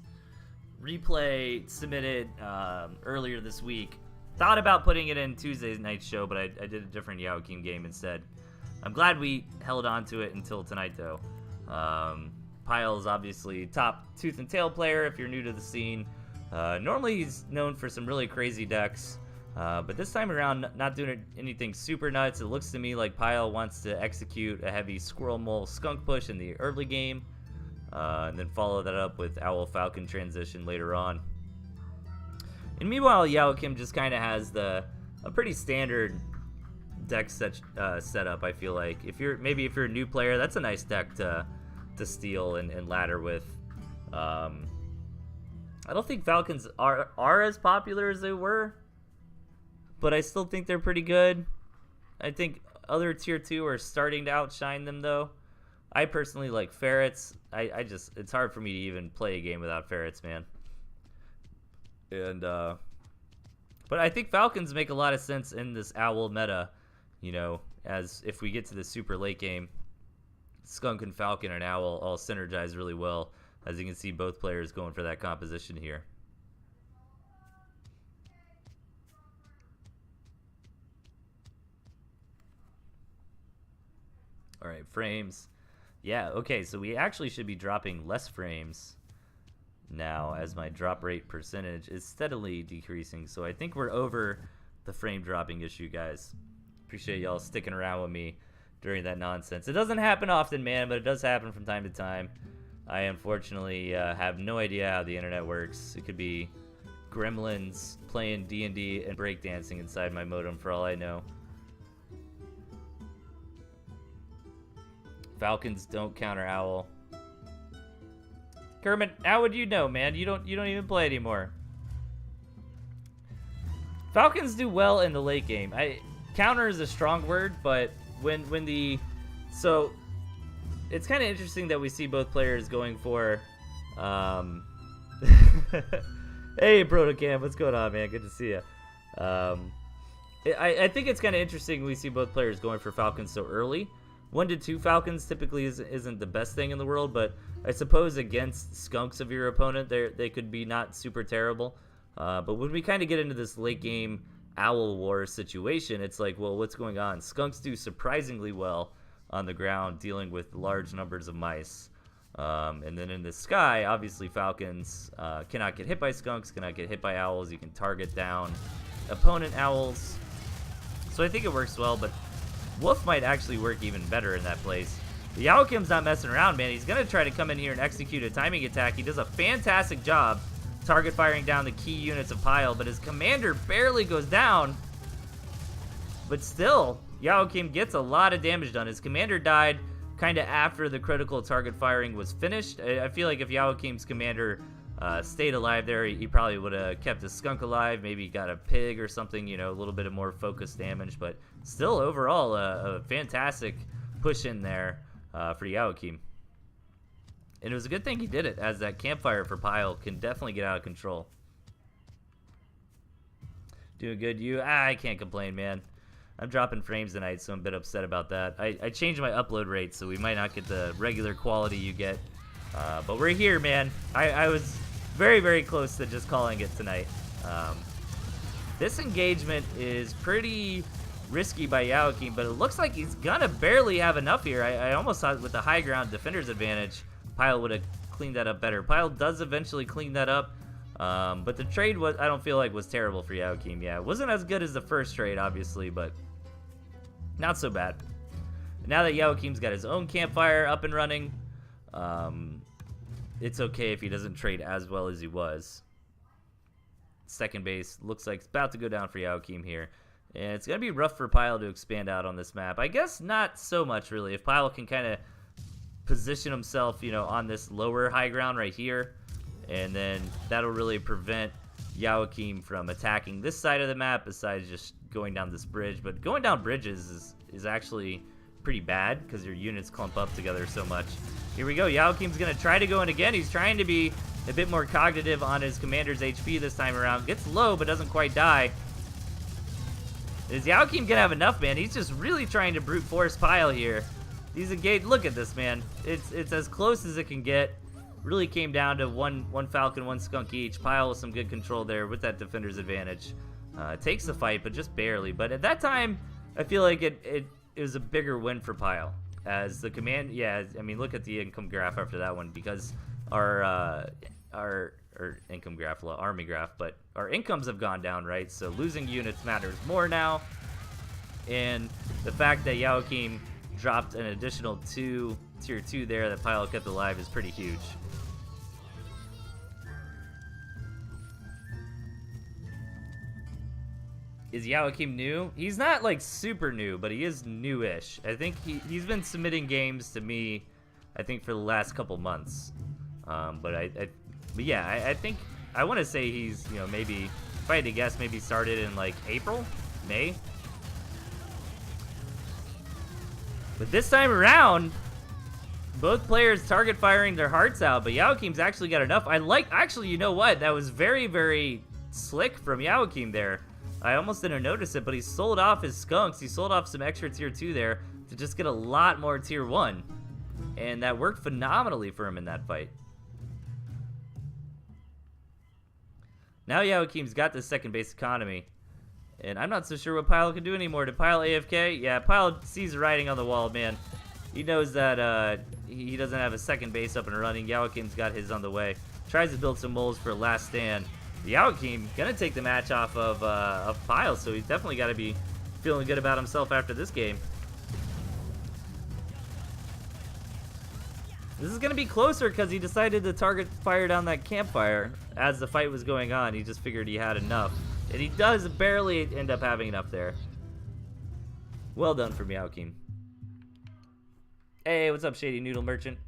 replay submitted earlier this week. Thought about putting it in Tuesday's night show, but I did a different Yaokim game instead. I'm glad we held on to it until tonight, though. Pile is obviously top Tooth and Tail player if you're new to the scene. Normally he's known for some really crazy decks, but this time around not doing anything super nuts. It looks to me like Pile wants to execute a heavy Squirrel Mole Skunk push in the early game, and then follow that up with Owl Falcon transition later on. And meanwhile, Yaokim just kind of has a pretty standard deck setup. I feel like if you're a new player, that's a nice deck to steal and ladder with. I don't think Falcons are as popular as they were, but I still think they're pretty good. I think other tier 2 are starting to outshine them, though. I personally like ferrets. It's hard for me to even play a game without ferrets, man. And but I think Falcons make a lot of sense in this Owl meta, you know, as if we get to the super late game, Skunk and Falcon and Owl all synergize really well. As you can see, both players going for that composition here. All right, frames. Yeah, okay, so we actually should be dropping less frames now as my drop rate percentage is steadily decreasing. So I think we're over the frame dropping issue, guys. Appreciate y'all sticking around with me during that nonsense. It doesn't happen often, man, but it does happen from time to time. I unfortunately have no idea how the internet works. It could be gremlins playing D&D and breakdancing inside my modem for all I know. Falcons don't counter Owl. Kermit, how would you know, man? You don't even play anymore. Falcons do well in the late game. Counter is a strong word, but so it's kind of interesting that we see both players going for hey Protocam, what's going on, man? Good to see you. I think it's kind of interesting we see both players going for Falcons so early. 1 to 2 Falcons typically isn't the best thing in the world, but I suppose against skunks of your opponent, they could be not super terrible. But when we kind of get into this late game Owl War situation, it's like, well, what's going on? Skunks do surprisingly well on the ground dealing with large numbers of mice. And then in the sky, obviously falcons cannot get hit by skunks, cannot get hit by owls. You can target down opponent owls. So I think it works well, but wolf might actually work even better in that place. The Yawakim's not messing around, man. He's going to try to come in here and execute a timing attack. He does a fantastic job target firing down the key units of Pile, but his commander barely goes down. But still, Yawakim gets a lot of damage done. His commander died kind of after the critical target firing was finished. I feel like if Yawakim's commander stayed alive there, he probably would have kept his skunk alive, maybe got a pig or something, you know, a little bit of more focused damage. But still, overall, a fantastic push in there for Yawakim. And it was a good thing he did it, as that campfire for Pile can definitely get out of control. Doing good, you? I can't complain, man. I'm dropping frames tonight, so I'm a bit upset about that. I changed my upload rate, so we might not get the regular quality you get. But we're here, man. I was very, very close to just calling it tonight. This engagement is pretty risky by Yawakim, but it looks like he's gonna barely have enough here. I almost thought with the high ground defender's advantage, Pile would have cleaned that up better. Pile does eventually clean that up. But the trade I don't feel like was terrible for Yawakim. Yeah, it wasn't as good as the first trade, obviously, but not so bad. Now that Yawakim's got his own campfire up and running, it's okay if he doesn't trade as well as he was. Second base looks like it's about to go down for Yawakim here. And it's going to be rough for Pile to expand out on this map. I guess not so much, really. If Pile can kind of position himself, you know, on this lower high ground right here, and then that'll really prevent Yawakim from attacking this side of the map besides just going down this bridge. But going down bridges is actually pretty bad because your units clump up together so much. Here we go. Yawakim's going to try to go in again. He's trying to be a bit more cognitive on his commander's HP this time around. Gets low but doesn't quite die. Is Yawakim going to have enough, man? He's just really trying to brute force Pile here. These engaged. Look at this, man. It's as close as it can get. Really came down to one falcon, one skunk each. Pile with some good control there with that defender's advantage. Takes the fight, but just barely. But at that time, I feel like it was a bigger win for Pile. As the command, yeah, I mean, look at the income graph after that one, because our income graph, army graph, but our incomes have gone down, right? So losing units matters more now. And the fact that Yawakim dropped an additional 2 tier 2 there that Pile kept alive is pretty huge. Is Yawakim new? He's not like super new, but he is newish. I think he's been submitting games to me, I think, for the last couple months. But yeah, I think I want to say he's, you know, maybe, if I had to guess, maybe started in like April, May. But this time around, both players target firing their hearts out, but Yawakim's actually got enough. Actually, you know what? That was very, very slick from Yawakim there. I almost didn't notice it, but he sold off his skunks. He sold off some extra tier 2 there to just get a lot more tier 1. And that worked phenomenally for him in that fight. Now Yawakim's got the second base economy. And I'm not so sure what Pile can do anymore. Did Pile AFK? Yeah, Pile sees the writing on the wall, man. He knows that he doesn't have a second base up and running. Yawakim's got his on the way. Tries to build some moles for a last stand. Yawakim gonna take the match off of Pile, so he's definitely got to be feeling good about himself after this game. This is gonna be closer because he decided to target fire down that campfire as the fight was going on. He just figured he had enough, and he does barely end up having enough there. Well done for Yawakim. Hey, what's up, Shady Noodle Merchant?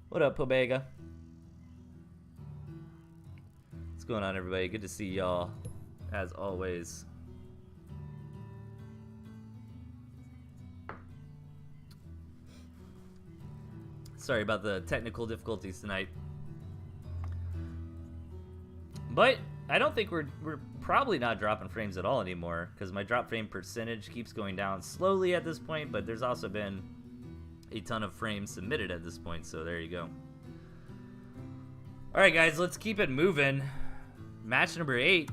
What up, Pobega? What's going on, everybody? Good to see y'all, as always. Sorry about the technical difficulties tonight. But I don't think we're probably not dropping frames at all anymore, because my drop frame percentage keeps going down slowly at this point, but there's also been a ton of frames submitted at this point, so there you go. Alright guys, let's keep it moving. Match number 8.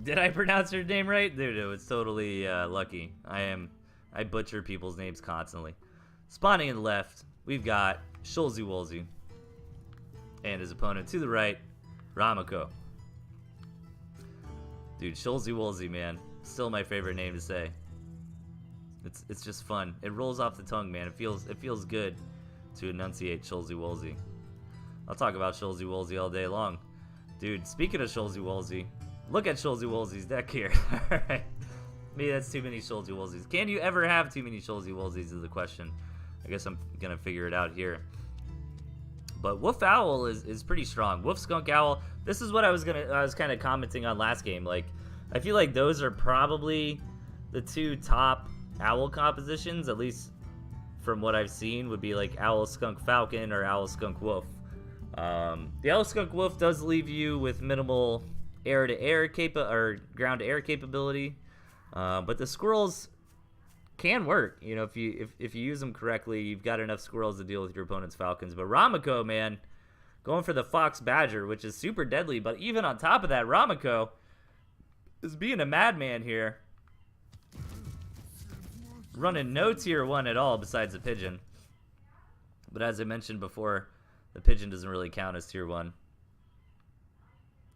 Did I pronounce her name right? Dude, it was totally lucky. I butcher people's names constantly. Spawning in the left, we've got Shulzy Woolsey. And his opponent to the right, Ramako. Dude, Shulzy Woolsey, man. Still my favorite name to say. It's just fun. It rolls off the tongue, man. It feels good to enunciate Shulzy Woolsey. I'll talk about Shulzy Woolsey all day long. Dude, speaking of Shulzy Woolsey, look at Shulzy Woolsey's deck here. Alright. Maybe that's too many Shulzy Woolseys. Can you ever have too many Shulzy Woolseys is the question. I guess I'm gonna figure it out here. But Wolf Owl is pretty strong. Wolf Skunk Owl, this is what I was kind of commenting on last game. Like, I feel like those are probably the two top owl compositions, at least from what I've seen, would be like Owl Skunk Falcon or Owl Skunk Wolf. The Owl Skunk Wolf does leave you with minimal air-to-air or ground-to-air capability, but the squirrels can work. You know, if you use them correctly, you've got enough squirrels to deal with your opponent's falcons. But Ramako, man, going for the Fox Badger, which is super deadly. But even on top of that, Ramako is being a madman here, running no tier 1 at all besides the pigeon. But as I mentioned before, the pigeon doesn't really count as tier 1.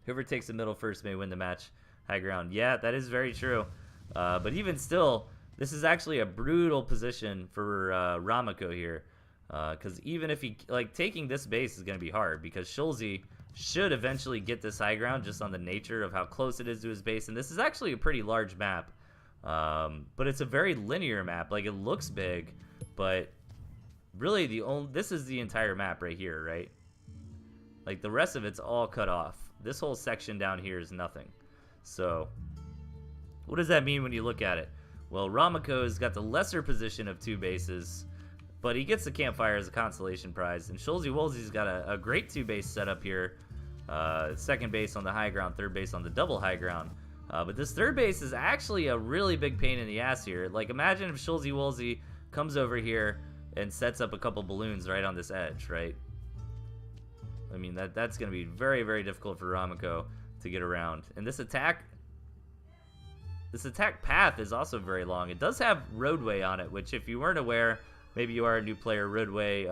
Whoever takes the middle first may win the match. High ground. Yeah, that is very true. But even still, this is actually a brutal position for Ramako here. Because even if he, like, taking this base is going to be hard, because Shulzy should eventually get this high ground just on the nature of how close it is to his base. And this is actually a pretty large map. But it's a very linear map. Like, it looks big, but really this is the entire map right here, right? Like, the rest of it's all cut off. This whole section down here is nothing. So what does that mean when you look at it? Well, Ramako's got the lesser position of 2 bases, but he gets the campfire as a consolation prize. And Shulzy Woolsey's got a great 2-base setup here. Second base on the high ground, third base on the double high ground. But this third base is actually a really big pain in the ass here. Like, imagine if Shulzy Woolsey comes over here and sets up a couple balloons right on this edge, right? I mean, that's going to be very, very difficult for Ramako to get around. And this attack path is also very long. It does have roadway on it, which, if you weren't aware, maybe you are a new player, roadway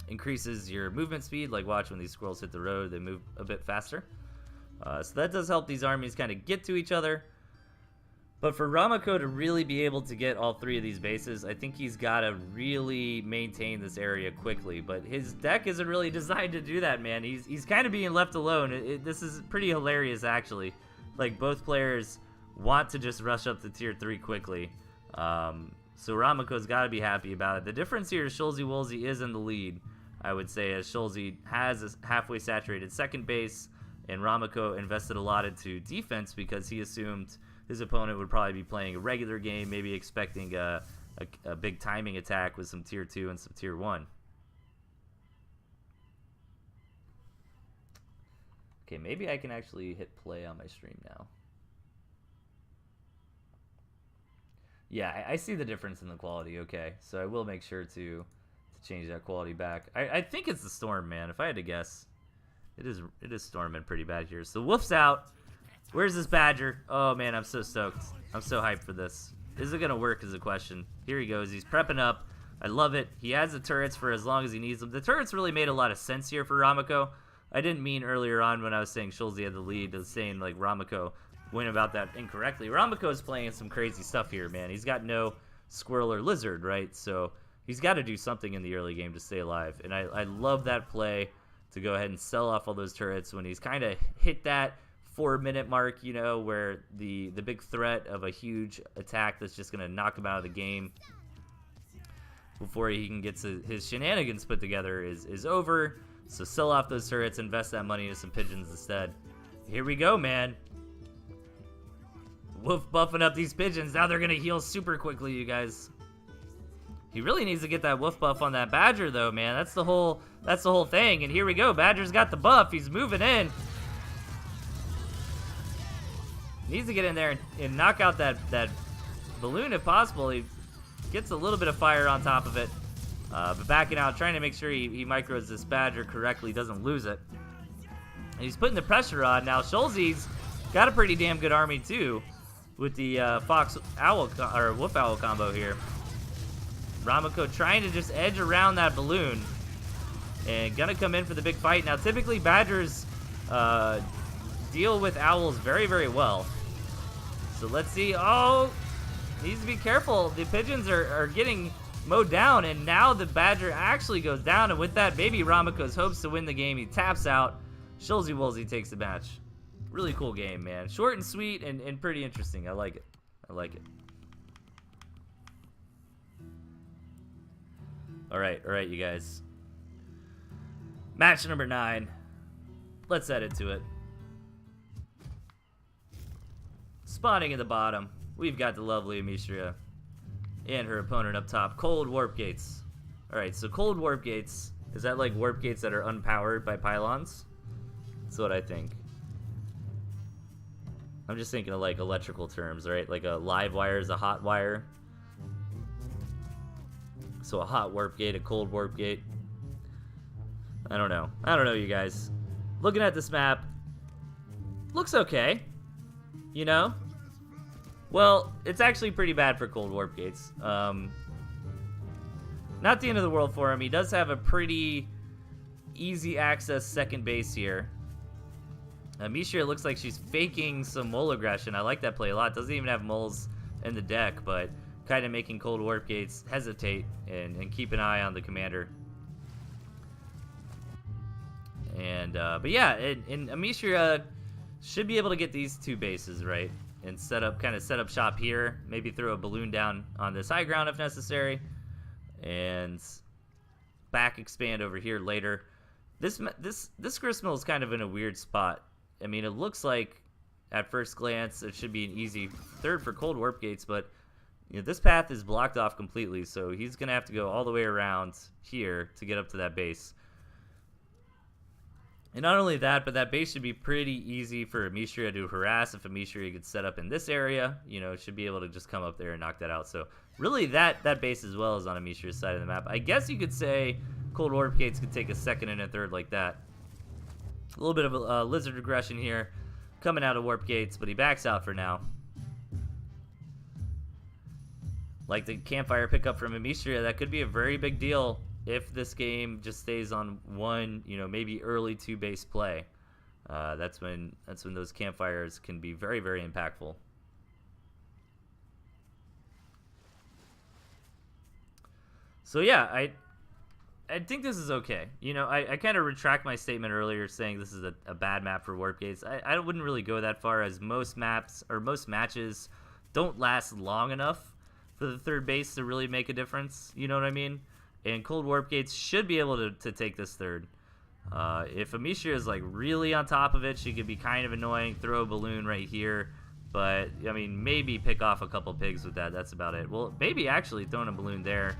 increases your movement speed. Like, watch when these squirrels hit the road, they move a bit faster. So that does help these armies kind of get to each other. But for Ramako to really be able to get all 3 of these bases, I think he's got to really maintain this area quickly. But his deck isn't really designed to do that, man. He's kind of being left alone. This is pretty hilarious, actually. Like, both players want to just rush up to tier 3 quickly. So Ramako's got to be happy about it. The difference here is Shulzy Woolsey is in the lead, I would say, as Shulzy has a halfway saturated second base, and Ramako invested a lot into defense because he assumed his opponent would probably be playing a regular game, maybe expecting a big timing attack with some tier 2 and some tier 1. Okay, maybe I can actually hit play on my stream now. Yeah, I see the difference in the quality. Okay, so I will make sure to change that quality back. I think it's the storm, man. If I had to guess, it is storming pretty bad here. So Wolf's out. Where's this Badger? Oh man, I'm so stoked. I'm so hyped for this. Is it gonna work is a question. Here he goes. He's prepping up. I love it. He has the turrets for as long as he needs them. The turrets really made a lot of sense here for Ramako. I didn't mean earlier on when I was saying Shulzy had the lead, I was saying like Ramako went about that incorrectly. Ramako is playing some crazy stuff here, man. He's got no squirrel or lizard, right? So he's got to do something in the early game to stay alive. And I love that play to go ahead and sell off all those turrets when he's kind of hit that 4-minute mark, you know, where the big threat of a huge attack that's just going to knock him out of the game before he can get his shenanigans put together is over. So sell off those turrets, invest that money into some pigeons instead. Here we go, man. Wolf buffing up these pigeons. Now they're going to heal super quickly, you guys. He really needs to get that wolf buff on that Badger, though, man. That's the whole thing. And here we go. Badger's got the buff. He's moving in. Needs to get in there and knock out that balloon if possible. He gets a little bit of fire on top of it. But backing out, trying to make sure he micros this Badger correctly, doesn't lose it. And he's putting the pressure on. Now Shulzy's got a pretty damn good army too, with the Fox Owl or Wolf Owl combo here. Ramako trying to just edge around that balloon, and gonna come in for the big fight. Now, typically Badgers deal with owls very, very well. So let's see. Oh, needs to be careful. The pigeons are getting mowed down, and now the Badger actually goes down, and with that, maybe Ramako's hopes to win the game. He taps out. Shulzy Woolsey takes the match. Really cool game, man. Short and sweet and pretty interesting. I like it. I like it. All right, you guys. Match number 9. Let's head into it. Spawning in the bottom, we've got the lovely Amicia and her opponent up top, Cold Warp Gates. All right, so Cold Warp Gates, is that like warp gates that are unpowered by pylons? That's what I think. I'm just thinking of like electrical terms, right? Like a live wire is a hot wire. So a hot warp gate, a cold warp gate. I don't know. I don't know, you guys. Looking at this map, looks okay. You know? Well, it's actually pretty bad for cold warp gates. Not the end of the world for him. He does have a pretty easy access second base here. Mishra looks like she's faking some mole aggression. I like that play a lot. Doesn't even have moles in the deck, but kind of making cold warp gates hesitate and keep an eye on the commander. And but yeah, and Amicia should be able to get these 2 bases right and set up shop here. Maybe throw a balloon down on this high ground if necessary, and back expand over here later. This gristmill is kind of in a weird spot. I mean, it looks like at first glance it should be an easy third for cold warp gates, but you know, this path is blocked off completely, so he's gonna have to go all the way around here to get up to that base. And not only that, but that base should be pretty easy for Amicia to harass. If Amicia gets set up in this area, you know, should be able to just come up there and knock that out. So really that base as well is on Amicia's side of the map. I guess you could say cold warp gates could take a second and a third like that. A little bit of a lizard regression here coming out of warp gates, but he backs out for now. Like the campfire pickup from Amicia, that could be a very big deal if this game just stays on one, you know, maybe early 2 base play. That's when those campfires can be very, very impactful. So yeah, I think this is okay. You know, I kind of retract my statement earlier saying this is a bad map for warp gates. I wouldn't really go that far, as most maps or most matches don't last long enough for the third base to really make a difference. You know what I mean? And cold warp gates should be able to take this third. If Amicia is like really on top of it, she could be kind of annoying. Throw a balloon right here. But, I mean, maybe pick off a couple pigs with that. That's about it. Well, maybe actually throwing a balloon there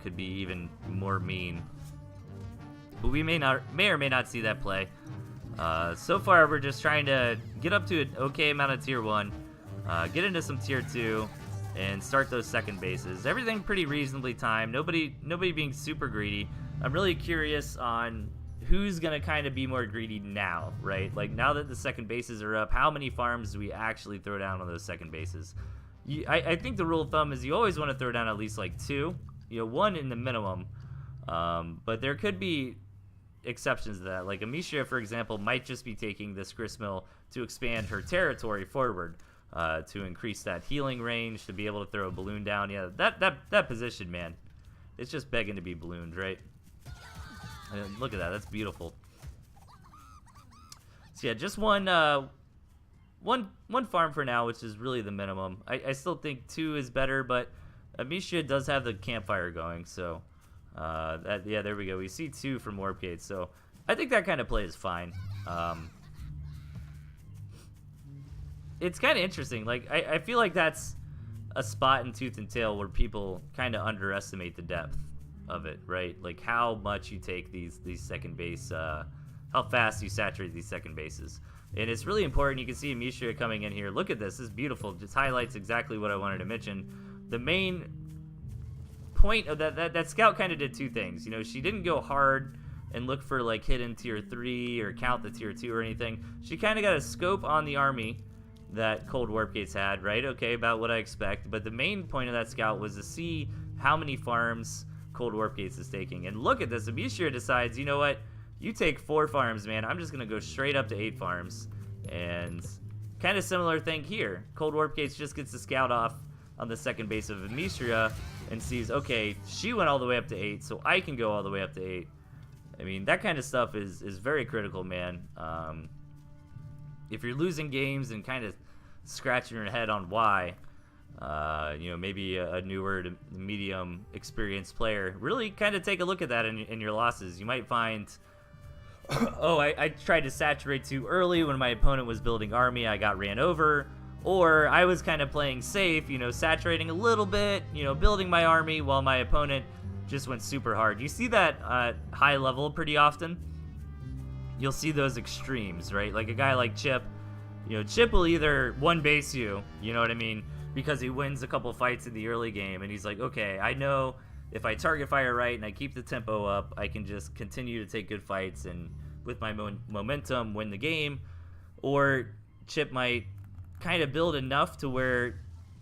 could be even more mean. But we may or may not see that play. So far, we're just trying to get up to an okay amount of tier 1, get into some tier 2, and start those second bases. Everything pretty reasonably timed. Nobody being super greedy. I'm really curious on who's going to kind of be more greedy now, right? Like, now that the second bases are up, how many farms do we actually throw down on those second bases? I think the rule of thumb is you always want to throw down at least like 2. You know, 1 in the minimum. But there could be exceptions to that. Like Amicia, for example, might just be taking this gristmill to expand her territory forward, to increase that healing range, to be able to throw a balloon down. Yeah, that position, man, it's just begging to be ballooned, right? And look at that. That's beautiful. So yeah, just one farm for now, which is really the minimum. I still think 2 is better, but Amicia does have the campfire going, so yeah, there we go. We see 2 from warp gates, so I think that kind of play is fine. It's kind of interesting. Like, I feel like that's a spot in Tooth and Tail where people kind of underestimate the depth of it, right? Like how much you take these second base, how fast you saturate these second bases. And it's really important. You can see Amicia coming in here. Look at this. This is beautiful. Just highlights exactly what I wanted to mention. The main point of that scout kind of did 2 things. You know, she didn't go hard and look for like hidden tier 3 or count the tier 2 or anything. She kind of got a scope on the army that Cold Warp Gates had, right? Okay, about what I expect. But the main point of that scout was to see how many farms Cold Warp Gates is taking. And look at this. Amicia decides, you know what? You take 4 farms, man. I'm just going to go straight up to 8 farms. And kind of similar thing here. Cold Warp Gates just gets the scout off on the second base of Amicia and sees, okay, she went all the way up to 8, so I can go all the way up to 8. I mean, that kind of stuff is very critical, man. If you're losing games and kind of scratching your head on why, you know, maybe a newer to medium experienced player, really kind of take a look at that in your losses. You might find, oh, I tried to saturate too early when my opponent was building army, I got ran over. Or I was kind of playing safe, you know, saturating a little bit, you know, building my army while my opponent just went super hard. You see that high level pretty often. You'll see those extremes, right? Like a guy like Chip, you know, Chip will either one base you know what I mean, because he wins a couple fights in the early game, and he's like, okay, I know if I target fire right and I keep the tempo up, I can just continue to take good fights and with my momentum win the game. Or Chip might kind of build enough to where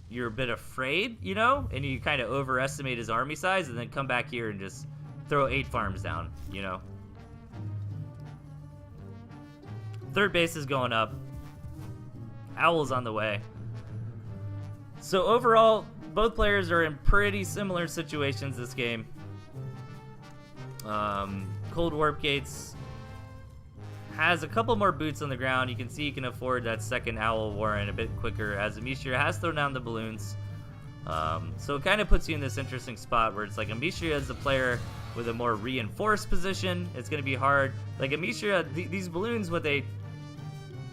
you're a bit afraid, you know, and you kind of overestimate his army size and then come back here and just throw 8 farms down, you know. Third base is going up. Owl's on the way. So overall, both players are in pretty similar situations this game. Cold Warp Gates has a couple more boots on the ground. You can see he can afford that second Owl Warren a bit quicker as Amicia has thrown down the balloons. So it kind of puts you in this interesting spot where it's like Amicia is the player with a more reinforced position. It's going to be hard. Like Amicia, these balloons,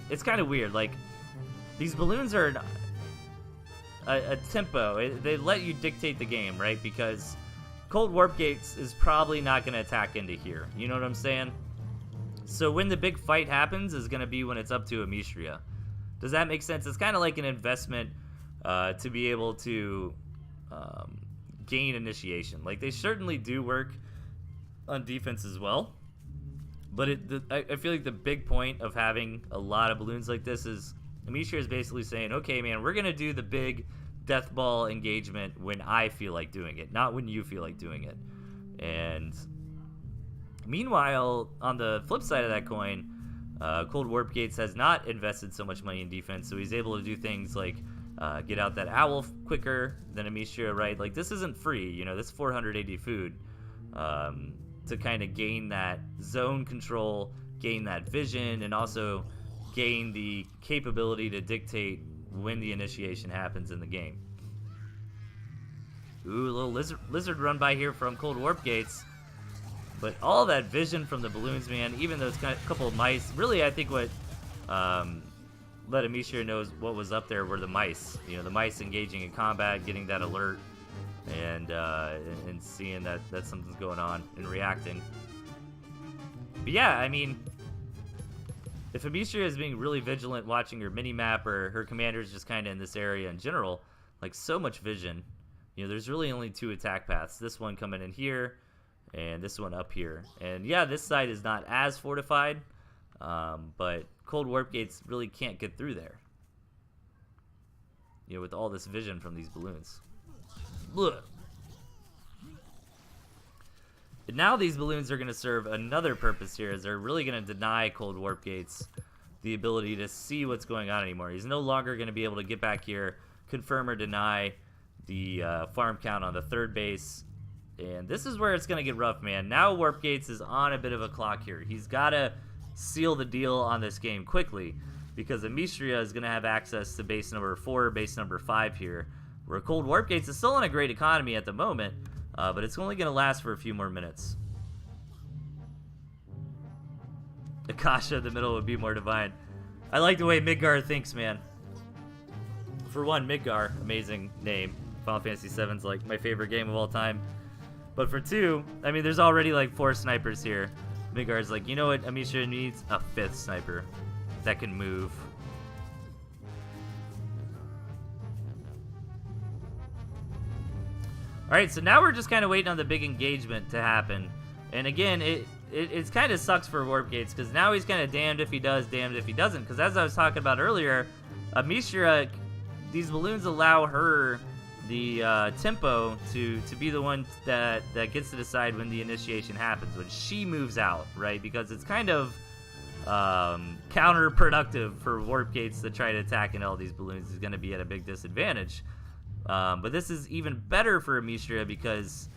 it's kind of weird. Like these balloons are a tempo. They let you dictate the game, right? Because Cold Warp Gates is probably not going to attack into here. You know what I'm saying? So when the big fight happens is going to be when it's up to Amicia. Does that make sense? It's kind of like an investment to be able to gain initiation. Like they certainly do work on defense as well. But I feel like the big point of having a lot of balloons like this is Amicia is basically saying, okay, man, we're going to do the big death ball engagement when I feel like doing it, not when you feel like doing it. And meanwhile, on the flip side of that coin, Cold Warp Gates has not invested so much money in defense, so he's able to do things like get out that owl quicker than Amicia, right? Like, this isn't free, you know, this 480 food to kind of gain that zone control, gain that vision, and also gain the capability to dictate when the initiation happens in the game. Ooh, a little lizard run by here from Cold Warp Gates. But all that vision from the balloons, man, even those couple of mice, really I think what let Amicia knows what was up there were the mice. You know, the mice engaging in combat, getting that alert, and seeing that something's going on and reacting. But yeah, I mean, if Amicia is being really vigilant watching her mini-map or her commander's just kind of in this area in general, like so much vision, you know, there's really only 2 attack paths. This one coming in here, and this one up here. And yeah, this side is not as fortified, but Cold Warp Gates really can't get through there, you know, with all this vision from these balloons. Ugh. And now these balloons are going to serve another purpose here, as they're really going to deny Cold Warp Gates the ability to see what's going on anymore. He's no longer going to be able to get back here, confirm or deny the farm count on the third base. And this is where it's going to get rough, man. Now Warp Gates is on a bit of a clock here. He's got to seal the deal on this game quickly, because Amicia is going to have access to base number 4, base number 5 here, where Cold Warp Gates is still on a great economy at the moment, but it's only going to last for a few more minutes. Akasha in the middle would be more divine. I like the way Midgar thinks, man. For one, Midgar, amazing name. Final Fantasy VII's like my favorite game of all time. But for 2, I mean, there's already like 4 snipers here. Midgar's like, you know what, Amicia needs a 5th sniper that can move. Alright, so now we're just kind of waiting on the big engagement to happen. And again, it kind of sucks for Warp Gates, because now he's kind of damned if he does, damned if he doesn't. Because as I was talking about earlier, Mishra, these balloons allow her the tempo to be the one that gets to decide when the initiation happens, when she moves out, right? Because it's kind of counterproductive for Warp Gates to try to attack in all these balloons. He's going to be at a big disadvantage. But this is even better for Mishra, because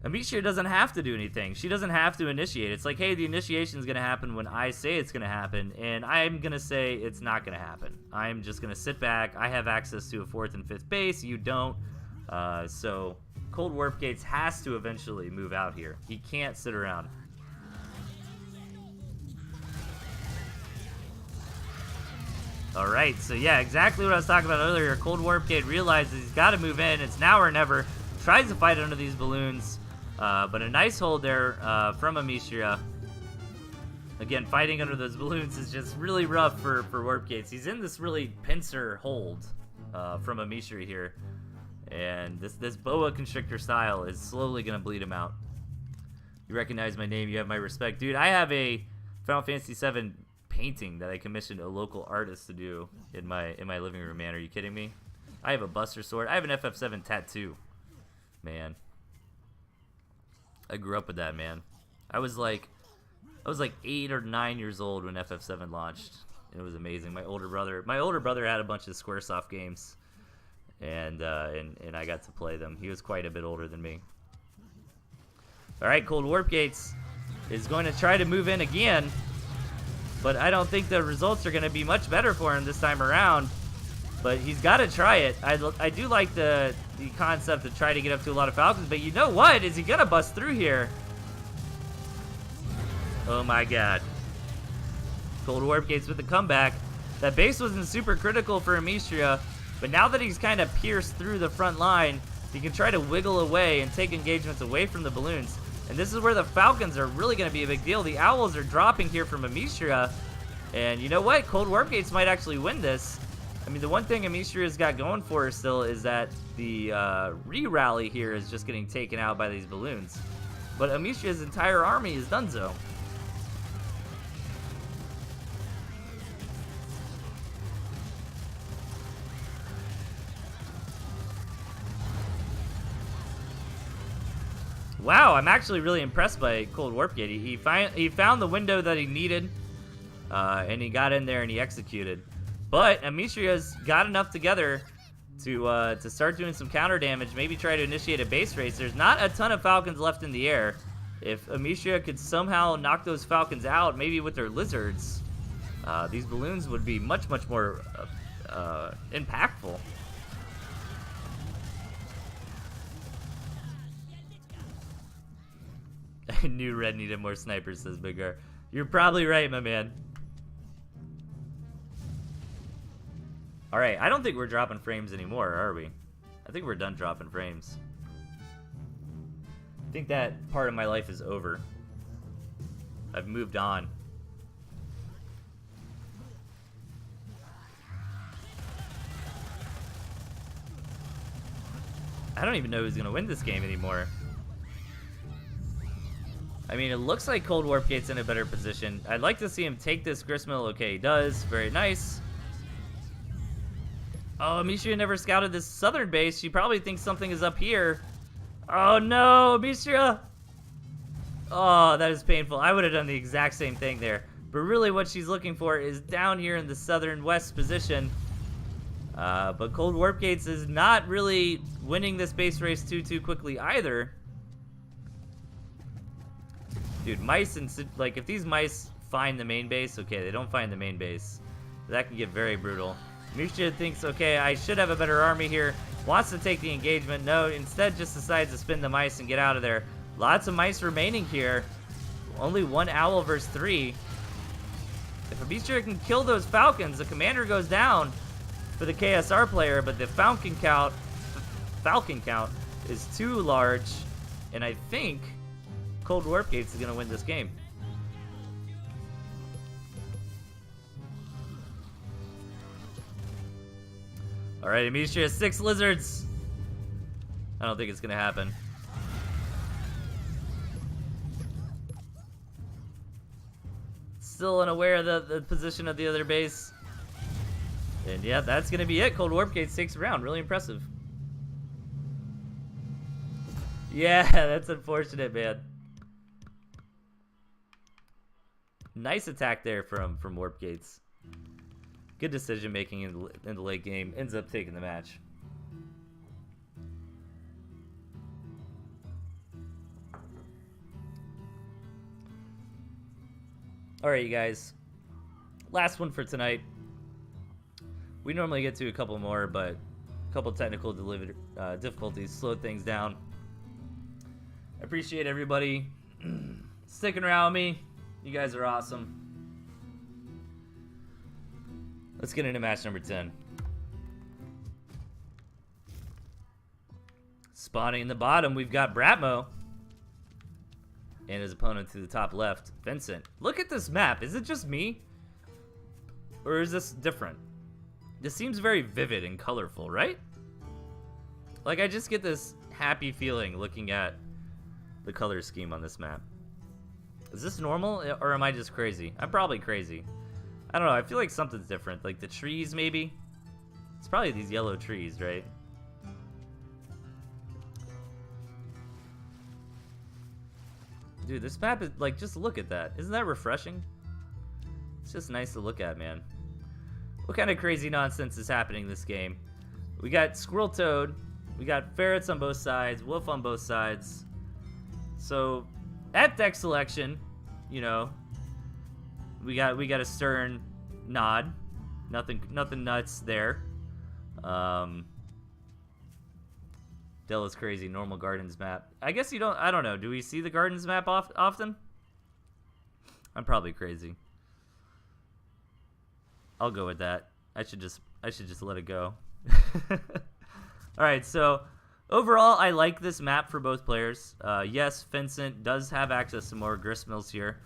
Amicia doesn't have to do anything. She doesn't have to initiate. It's like, hey, the initiation is going to happen when I say it's going to happen, and I'm going to say it's not going to happen. I'm just going to sit back. I have access to a 4th and 5th base. You don't. So Cold Warp Gates has to eventually move out here. He can't sit around. All right, so yeah, exactly what I was talking about earlier. Cold Warp Gate realizes he's got to move in. It's now or never. Tries to fight under these balloons. But a nice hold there from Amicia. Again, fighting under those balloons is just really rough for Warp Gates. He's in this really pincer hold from Amicia here. And this Boa Constrictor style is slowly going to bleed him out. You recognize my name, you have my respect. Dude, I have a Final Fantasy VII painting that I commissioned a local artist to do in my living room, man. Are you kidding me? I have a Buster Sword. I have an FF7 tattoo. Man. I grew up with that, man. I was like 8 or 9 years old when FF7 launched. It was amazing. My older brother had a bunch of Squaresoft games, and I got to play them. He was quite a bit older than me. All right, Cold Warp Gates is going to try to move in again, but I don't think the results are going to be much better for him this time around. But he's got to try it. I do like the concept of trying to get up to a lot of Falcons, but you know what? Is he going to bust through here? Oh my god. Cold Warp Gates with the comeback. That base wasn't super critical for Amicia, but now that he's kind of pierced through the front line, he can try to wiggle away and take engagements away from the balloons. And this is where the Falcons are really going to be a big deal. The Owls are dropping here from Amicia, and you know what? Cold Warp Gates might actually win this. I mean, the one thing Amicia's got going for her still is that the re-rally here is just getting taken out by these balloons. But Amicia's entire army is done so. Wow, I'm actually really impressed by Cold Warp Gate. He found the window that he needed, and he got in there and he executed. But Amicia's got enough together to start doing some counter damage, maybe try to initiate a base race. There's not a ton of Falcons left in the air. If Amicia could somehow knock those Falcons out, maybe with their lizards, these balloons would be much, much more impactful. I knew Red needed more snipers, says Biggar. You're probably right, my man. Alright, I don't think we're dropping frames anymore, are we? I think we're done dropping frames. I think that part of my life is over. I've moved on. I don't even know who's going to win this game anymore. I mean, it looks like Cold Warp Gate's in a better position. I'd like to see him take this gristmill. Okay, he does. Very nice. Oh, Amicia never scouted this southern base. She probably thinks something is up here. Oh, no, Amicia. Oh, that is painful. I would have done the exact same thing there. But really what she's looking for is down here in the southern west position. But Cold Warp Gates is not really winning this base race too quickly either. Dude, mice and, like, if these mice find the main base, okay, they don't find the main base. That can get very brutal. Amicia thinks, okay, I should have a better army here. Wants to take the engagement. No, instead just decides to spin the mice and get out of there. Lots of mice remaining here. Only one owl versus 3. If Amicia can kill those Falcons, the commander goes down for the KSR player, but the Falcon count is too large, and I think Cold Warp Gates is going to win this game. Alright, Amicia has 6 lizards. I don't think it's going to happen. still unaware of the position of the other base. And yeah, that's going to be it. Cold Warp Gates takes a round. Really impressive. Yeah, that's unfortunate, man. Nice attack there from Warp Gates. Good decision making in the late game. Ends up taking the match. Alright, you guys. Last one for tonight. We normally get to a couple more, but a couple technical difficulties slowed things down. I appreciate everybody sticking around with me. You guys are awesome. Let's get into match number 10. Spawning in the bottom, we've got Bratmo. And his opponent to the top left, Vincent. Look at this map. Is it just me? Or is this different? This seems very vivid and colorful, right? Like, I just get this happy feeling looking at the color scheme on this map. Is this normal, or am I just crazy? I'm probably crazy. I don't know. I feel like something's different. Like the trees, maybe? It's probably these yellow trees, right? Dude, this map is, like, just look at that. Isn't that refreshing? It's just nice to look at, man. What kind of crazy nonsense is happening in this game? We got Squirrel Toad. We got Ferrets on both sides. Wolf on both sides. So, at deck selection, you know, we got a stern nod. Nothing nuts there. Della's crazy. Normal Gardens map. I guess you don't. I don't know. Do we see the Gardens map often? I'm probably crazy. I'll go with that. I should just let it go. All right. So overall, I like this map for both players. Yes, Vincent does have access to more gristmills here,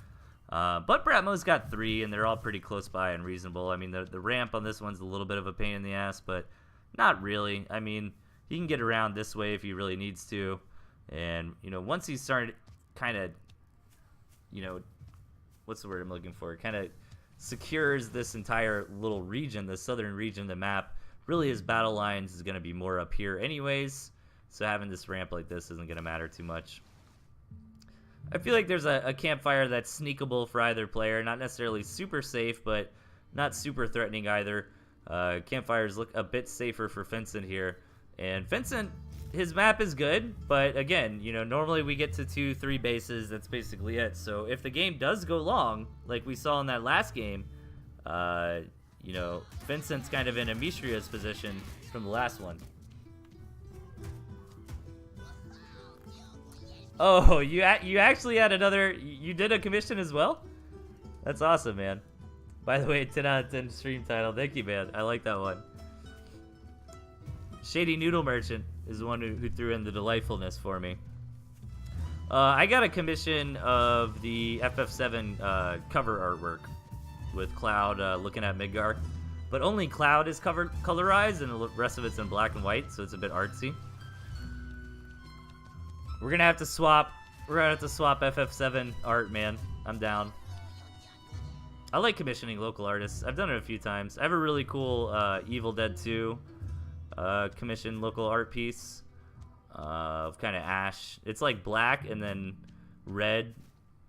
but Bratmo's got 3, and they're all pretty close by and reasonable. I mean, the ramp on this one's a little bit of a pain in the ass, but not really. I mean, he can get around this way if he really needs to. And, you know, once he started kind of, you know, what's the word I'm looking for? Kind of secures this entire little region, the southern region of the map. Really, his battle lines is going to be more up here anyways. So having this ramp like this isn't going to matter too much. I feel like there's a campfire that's sneakable for either player. Not necessarily super safe, but not super threatening either. Campfires look a bit safer for Vincent here. And Vincent, his map is good, but again, you know, normally we get to 2-3 bases. That's basically it. So if the game does go long, like we saw in that last game, you know, Vincent's kind of in Amistria's position from the last one. Oh, you actually had another. You did a commission as well? That's awesome, man. By the way, 10 out of 10 stream title. Thank you, man. I like that one. Shady Noodle Merchant is the one who threw in the Delightfulness for me. I got a commission of the FF7 cover artwork with Cloud looking at Midgar. But only Cloud is colorized, and the rest of it's in black and white, so it's a bit artsy. We're gonna have to swap. We're gonna have to swap FF7 art, man. I'm down. I like commissioning local artists. I've done it a few times. I have a really cool Evil Dead 2 commission local art piece of kind of ash. It's like black and then red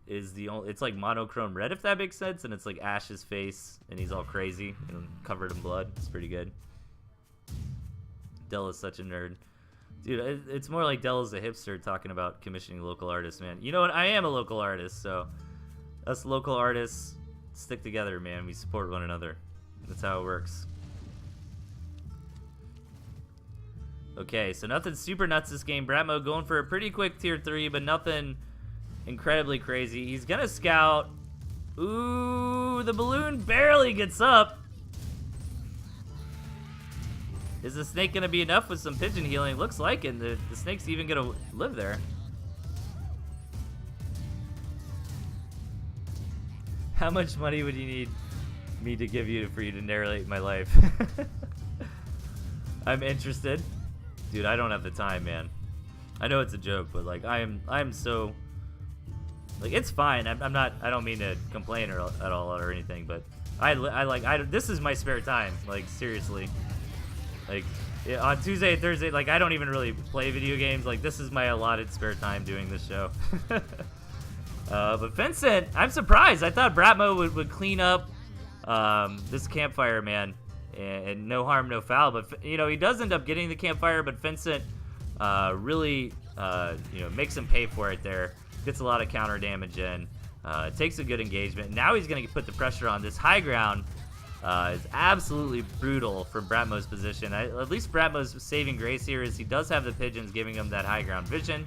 is the only. It's like monochrome red, if that makes sense, and it's like Ash's face, and he's all crazy and covered in blood. It's pretty good. Della's such a nerd. Dude, it's more like Della's a hipster talking about commissioning local artists, man. You know what? I am a local artist, so us local artists stick together, man. We support one another. That's how it works. Okay, so nothing super nuts this game. Bratmo going for a pretty quick tier 3, but nothing incredibly crazy. He's going to scout. Ooh, the balloon barely gets up. Is the snake going to be enough with some pigeon healing? Looks like it. The snake's even going to live there. How much money would you need me to give you for you to narrate my life? I'm interested. Dude, I don't have the time, man. I know it's a joke, but like I'm so Like, it's fine. I'm not. I don't mean to complain at all or anything, but this is my spare time. Like, seriously. Like, yeah, on Tuesday and Thursday, like, I don't even really play video games. Like, this is my allotted spare time doing this show. But Vincent, I'm surprised. I thought Bratmo would clean up this campfire, man. And no harm, no foul. But, you know, he does end up getting the campfire, but Vincent really, you know, makes him pay for it there. Gets a lot of counter damage in. Takes a good engagement. Now he's going to put the pressure on. This high ground is absolutely brutal from Bratmo's position. At least Bratmo's saving grace here is he does have the pigeons giving him that high ground vision.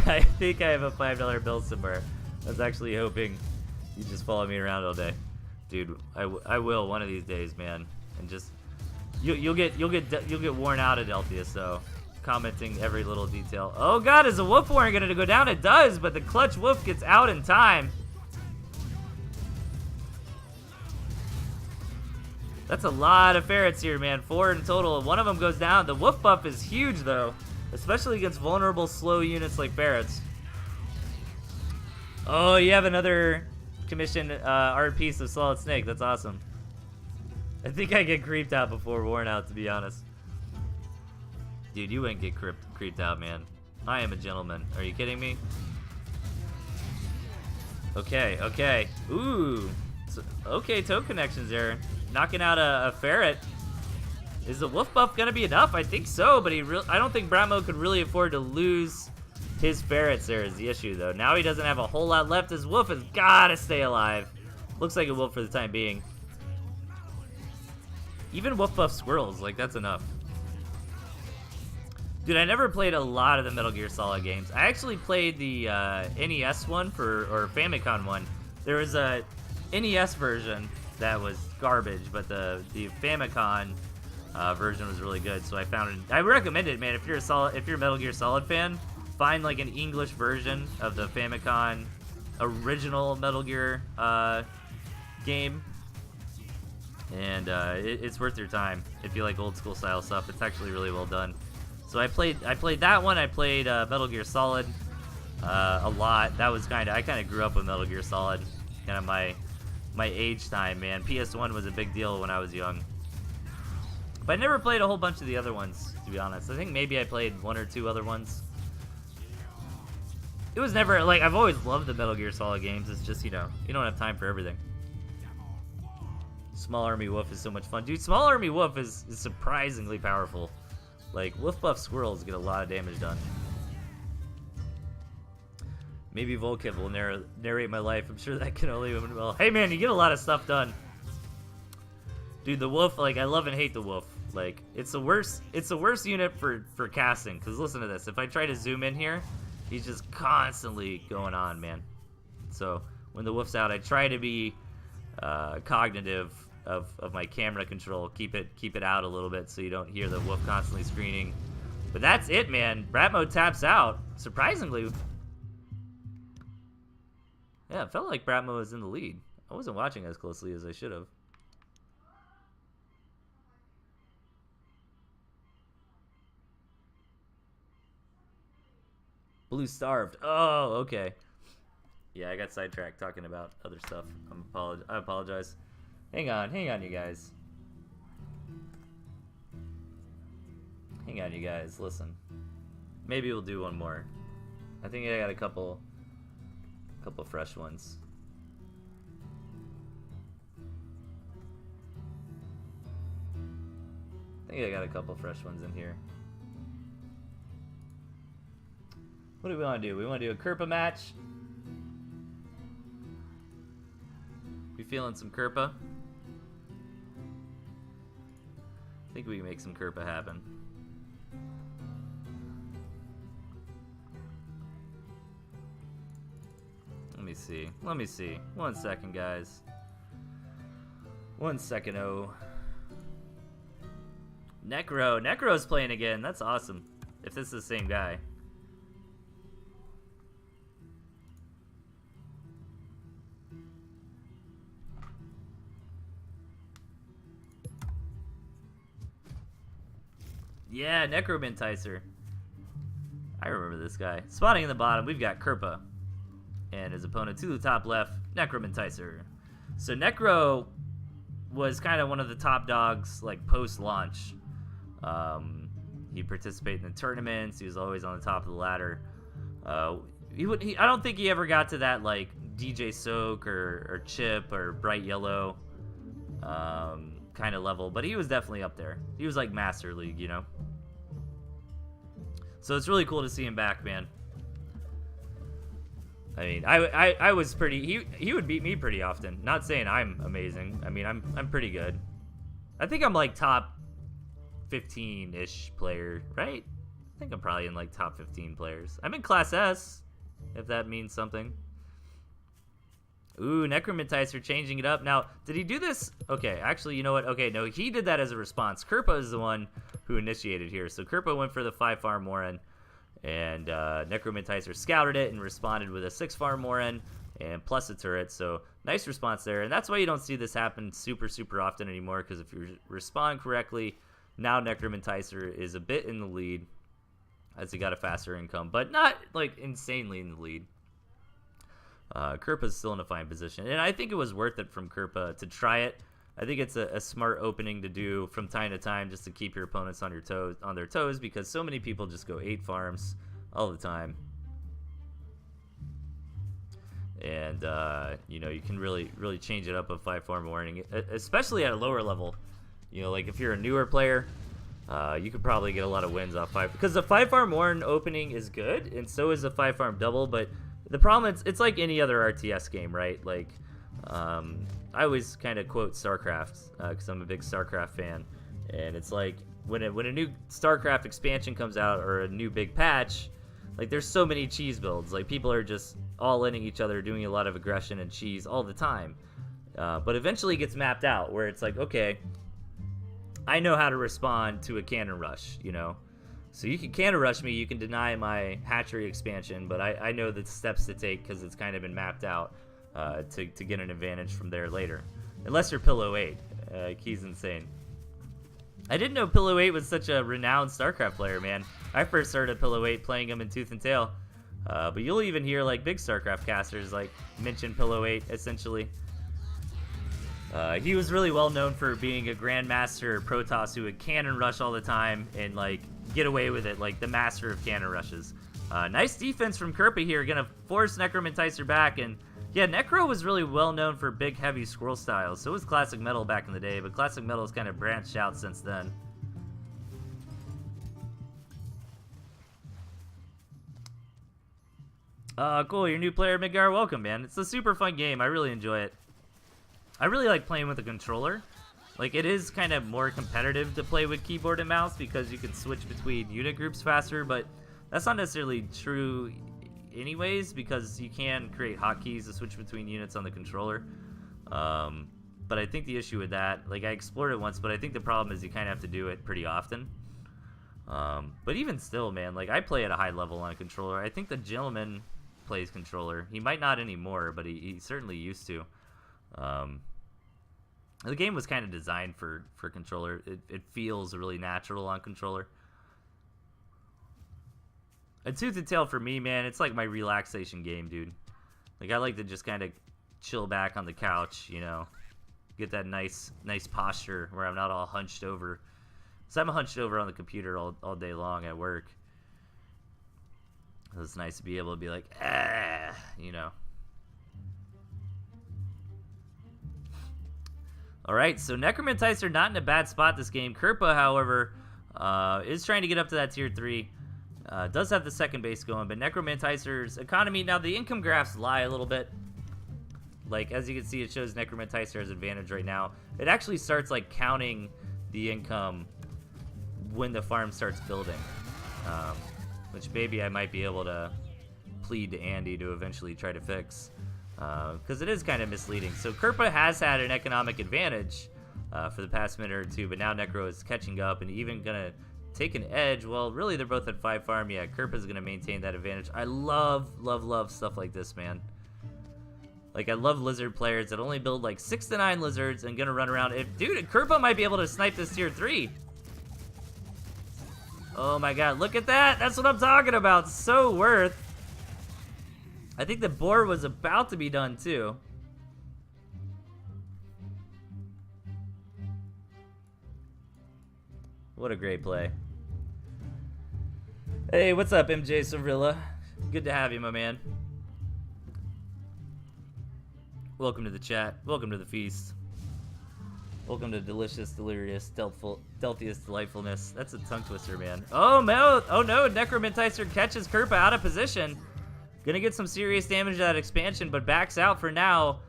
I think I have a $5 bill somewhere. I was actually hoping you'd just follow me around all day. Dude, I will one of these days, man. And just you'll get worn out of Delthius, though. Commenting every little detail. Oh god, is the wolf warren gonna go down? It does, but the clutch wolf gets out in time. That's a lot of ferrets here, man. 4 in total. One of them goes down. The wolf buff is huge, though, especially against vulnerable, slow units like ferrets. Oh, you have another commissioned art piece of Solid Snake. That's awesome. I think I get creeped out before worn out, to be honest. Dude, you wouldn't get creeped out, man. I am a gentleman. Are you kidding me? Okay, okay. Ooh. So, okay, toe connections there. Knocking out a ferret. Is the wolf buff gonna be enough? I think so, but I don't think Bratmo could really afford to lose his ferrets there is the issue, though. Now he doesn't have a whole lot left. His wolf has gotta stay alive. Looks like a wolf for the time being. Even wolf buff squirrels, like, that's enough. Dude, I never played a lot of the Metal Gear Solid games. I actually played the NES one or Famicom one. There was a NES version that was garbage, but the Famicom version was really good. So I found it. I recommend it, man. If you're a Metal Gear Solid fan, find like an English version of the Famicom original Metal Gear game, and it's worth your time if you like old school style stuff. It's actually really well done. So I played that one. I played Metal Gear Solid a lot. That was I kind of grew up with Metal Gear Solid, kind of my age time, man. PS1 was a big deal when I was young. But I never played a whole bunch of the other ones, to be honest. I think maybe I played 1 or 2 other ones. It was never, like, I've always loved the Metal Gear Solid games. It's just, you know, you don't have time for everything. Small Army Wolf is so much fun. Dude, Small Army Wolf is surprisingly powerful. Like, wolf buff squirrels get a lot of damage done. Maybe Volkit will narrate my life. I'm sure that can only win well. Hey, man, you get a lot of stuff done. Dude, the wolf, like, I love and hate the wolf. Like, it's the worst unit for casting. Because listen to this. If I try to zoom in here, he's just constantly going on, man. So, when the wolf's out, I try to be cognitive of my camera control. Keep it out a little bit so you don't hear the wolf constantly screaming. But that's it, man. Bratmo taps out. Surprisingly. Yeah, it felt like Bratmo was in the lead. I wasn't watching as closely as I should have. Blue starved. Oh, okay. Yeah, I got sidetracked talking about other stuff. I apologize. Hang on, you guys. Hang on, you guys. Listen. Maybe we'll do one more. I think I got a couple fresh ones. I think I got a couple fresh ones in here. What do we want to do? We want to do a Kerpa match. We feeling some Kerpa? I think we can make some Kerpa happen. Let me see. 1 second, guys. 1 second, oh. Necro's playing again. That's awesome. If this is the same guy. Yeah, Necromenticer. I remember this guy. Spawning in the bottom, we've got Kerpa. And his opponent to the top left, Necromenticer. So Necro was kind of one of the top dogs, like, post-launch. He participated in the tournaments. He was always on the top of the ladder. I don't think he ever got to that, like, DJ Soak or Chip or Bright Yellow kind of level, but he was definitely up there. He was like Master League, you know? So it's really cool to see him back, man. I mean, I was pretty... He would beat me pretty often. Not saying I'm amazing. I mean, I'm pretty good. I think I'm like top 15-ish player, right? I think I'm probably in like top 15 players. I'm in Class S, if that means something. Ooh, Necromenticer changing it up. Now, did he do this? Okay, actually, you know what? Okay, no, he did that as a response. Kerpa is the one who initiated here. So Kerpa went for the 5-farm Morin, and Necromenticer scouted it and responded with a 6-farm Morin and plus a turret. So nice response there. And that's why you don't see this happen super, super often anymore, because if you respond correctly, now Necromenticer is a bit in the lead as he got a faster income, but not like insanely in the lead. Kerpa's still in a fine position, and I think it was worth it from Kerpa to try it. I think it's a smart opening to do from time to time, just to keep your opponents on their toes, because so many people just go 8 farms all the time, and you know, you can really change it up with 5-farm warning, especially at a lower level. You know, like if you're a newer player, you could probably get a lot of wins off 5, because the 5-farm warn opening is good, and so is the 5-farm double, but the problem, it's like any other RTS game, right? Like, I always kind of quote StarCraft, because I'm a big StarCraft fan, and it's like, when a new StarCraft expansion comes out, or a new big patch, like, there's so many cheese builds. Like, people are just all-inning each other, doing a lot of aggression and cheese all the time. But eventually it gets mapped out, where it's like, okay, I know how to respond to a cannon rush, you know? So you can cannon rush me, you can deny my hatchery expansion, but I know the steps to take, because it's kind of been mapped out to get an advantage from there later. Unless you're Pillow 8. He's insane. I didn't know Pillow 8 was such a renowned StarCraft player, man. I first started Pillow 8 playing him in Tooth and Tail. But you'll even hear like big StarCraft casters like mention Pillow 8, essentially. He was really well known for being a Grandmaster Protoss who would cannon rush all the time and like get away with it, like the master of cannon rushes. Nice defense from Kerpa here, gonna force Necromenticer back, and yeah, Necro was really well known for big, heavy scroll styles. So was Classic Metal back in the day, but Classic Metal has kind of branched out since then. Cool, you're a new player, Midgar. Welcome, man. It's a super fun game. I really enjoy it. I really like playing with a controller. Like, it is kind of more competitive to play with keyboard and mouse because you can switch between unit groups faster, but that's not necessarily true anyways, because you can create hotkeys to switch between units on the controller. But I think the issue with that, like, I explored it once, but I think the problem is you kind of have to do it pretty often. But even still, man, like, I play at a high level on a controller. I think the gentleman plays controller. He might not anymore, but he certainly used to. The game was kind of designed for controller. It feels really natural on controller. And Tooth and Tail for me, man, it's like my relaxation game, dude. Like, I like to just kind of chill back on the couch, you know, get that nice posture where I'm not all hunched over. So I'm hunched over on the computer all day long at work. It's nice to be able to be like, you know. Alright, so Necromenticer not in a bad spot this game. Kerpa, however, is trying to get up to that tier 3. Does have the second base going, but Necromenticer's economy... Now, the income graphs lie a little bit. Like, as you can see, it shows Necromenticer has advantage right now. It actually starts, like, counting the income when the farm starts building. Which maybe I might be able to plead to Andy to eventually try to fix. Because it is kind of misleading. So Kerpa has had an economic advantage for the past minute or two, but now Necro is catching up and even going to take an edge. Well, really, they're both at 5 farm. Yeah, Kerpa's going to maintain that advantage. I love stuff like this, man. Like, I love lizard players that only build like 6 to 9 lizards and going to run around. Dude, Kerpa might be able to snipe this tier 3. Oh my god, look at that! That's what I'm talking about! So worth. I think the board was about to be done too. What a great play. Hey, what's up, MJ Sevilla? Good to have you, my man. Welcome to the chat. Welcome to the feast. Welcome to Delicious, Delirious, Delthius, Delightfulness. That's a tongue twister, man. Oh no! Oh no! Necromentizer catches Kerpa out of position. Gonna get some serious damage to that expansion, but backs out for now.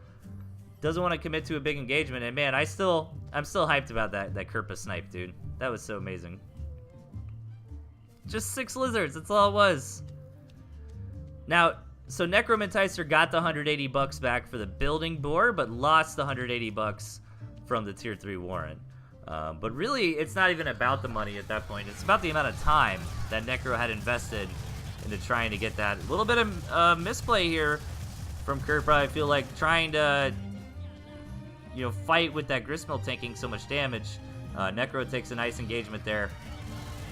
Doesn't want to commit to a big engagement, and man, I'm still hyped about that Kerpa snipe, dude. That was so amazing. Just 6 lizards. That's all it was. Now, so Necromentizer got the $180 back for the building boar, but lost the $180 from the tier 3 warrant. But really, it's not even about the money at that point. It's about the amount of time that Necro had invested into trying to get that. A little bit of misplay here from Kerpa. I feel like trying to, you know, fight with that Gristmill taking so much damage. Necro takes a nice engagement there.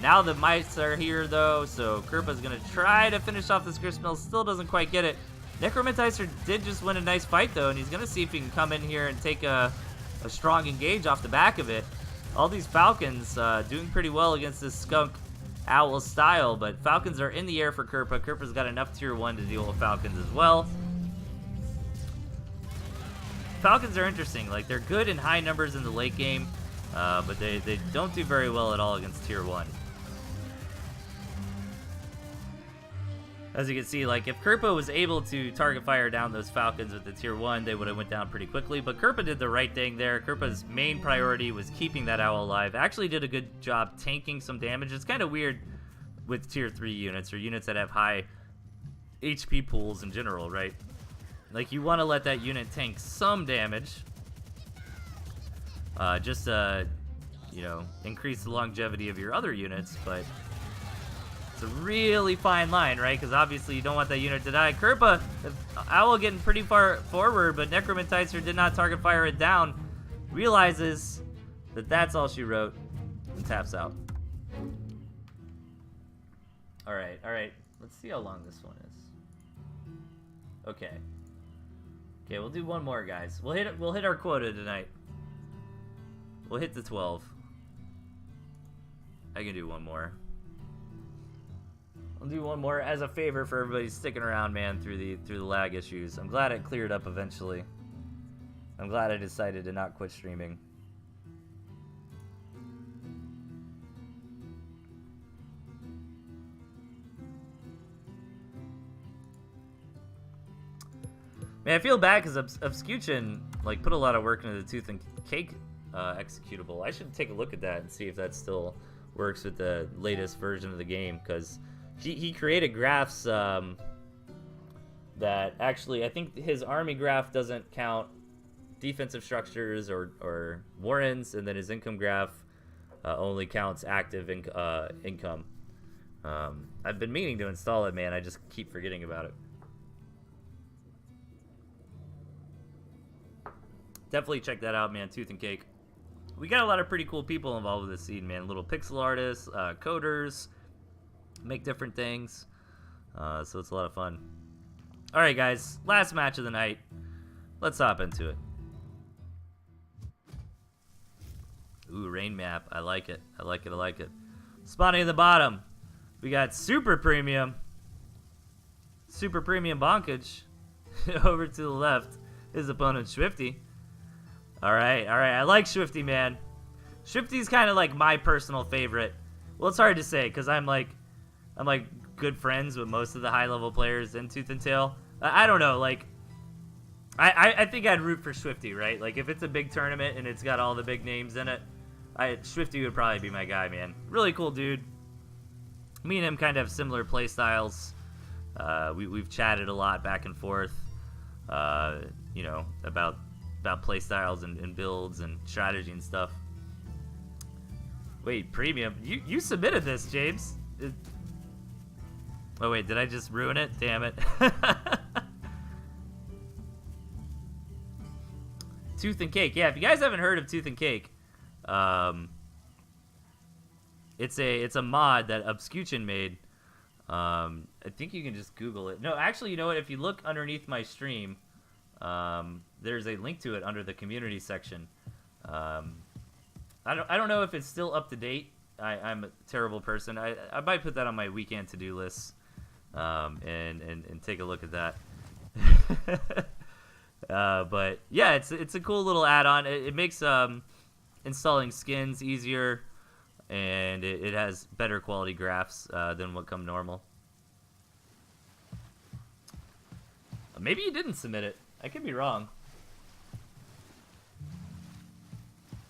Now the mice are here, though, so Kerpa's going to try to finish off this Gristmill. Still doesn't quite get it. Necromentizer did just win a nice fight, though, and he's going to see if he can come in here and take a strong engage off the back of it. All these Falcons doing pretty well against this Skunk Owl style, but Falcons are in the air for Kerpa. Kerpa's got enough tier 1 to deal with Falcons as well. Falcons are interesting. Like, they're good in high numbers in the late game, but they don't do very well at all against tier 1. As you can see, like, if Kerpa was able to target fire down those Falcons with the tier 1, they would have went down pretty quickly. But Kerpa did the right thing there. Kerpa's main priority was keeping that owl alive. Actually did a good job tanking some damage. It's kind of weird with tier 3 units or units that have high HP pools in general, right? Like, you want to let that unit tank some damage. Just to, you know, increase the longevity of your other units, but it's a really fine line, right? Because obviously you don't want that unit to die. Kerpa, Owl getting pretty far forward, but Necromentizer did not target fire it down. Realizes that that's all she wrote and taps out. All right. Let's see how long this one is. Okay, we'll do one more, guys. We'll hit our quota tonight. We'll hit the 12. I can do one more. I'll do one more as a favor for everybody sticking around, man, through the lag issues. I'm glad it cleared up eventually. I'm glad I decided to not quit streaming. Man, I feel bad because Obscution like put a lot of work into the Tooth and Cake executable. I should take a look at that and see if that still works with the latest version of the game, because he created graphs that actually, I think his army graph doesn't count defensive structures or warrens, and then his income graph only counts active income. I've been meaning to install it, man. I just keep forgetting about it. Definitely check that out, man. Tooth and Cake. We got a lot of pretty cool people involved with this scene, man. Little pixel artists, coders, make different things. So it's a lot of fun. All right, guys. Last match of the night. Let's hop into it. Ooh, rain map. I like it. I like it. Spawning in the bottom. We got super premium. Super premium bonkage. Over to the left. His opponent, Swifty. All right. I like Swifty, man. Swifty's kind of like my personal favorite. Well, it's hard to say because I'm like good friends with most of the high-level players in Tooth and Tail. I don't know, like I think I'd root for Swifty, right? Like if it's a big tournament and it's got all the big names in it, Swifty would probably be my guy, man. Really cool dude. Me and him kind of have similar play styles. We've chatted a lot back and forth, you know, about play styles and builds and strategy and stuff. Wait, premium? You submitted this, James. Oh wait, did I just ruin it? Damn it. Tooth and Cake. Yeah, if you guys haven't heard of Tooth and Cake, It's a mod that Obscution made. I think you can just Google it. No, actually, you know what? If you look underneath my stream, there's a link to it under the community section. I don't know if it's still up to date. I'm a terrible person. I might put that on my weekend to-do list, and take a look at that. But yeah, it's a cool little add-on. It makes installing skins easier, and it has better quality graphs than what come normal. Maybe you didn't submit it. I could be wrong.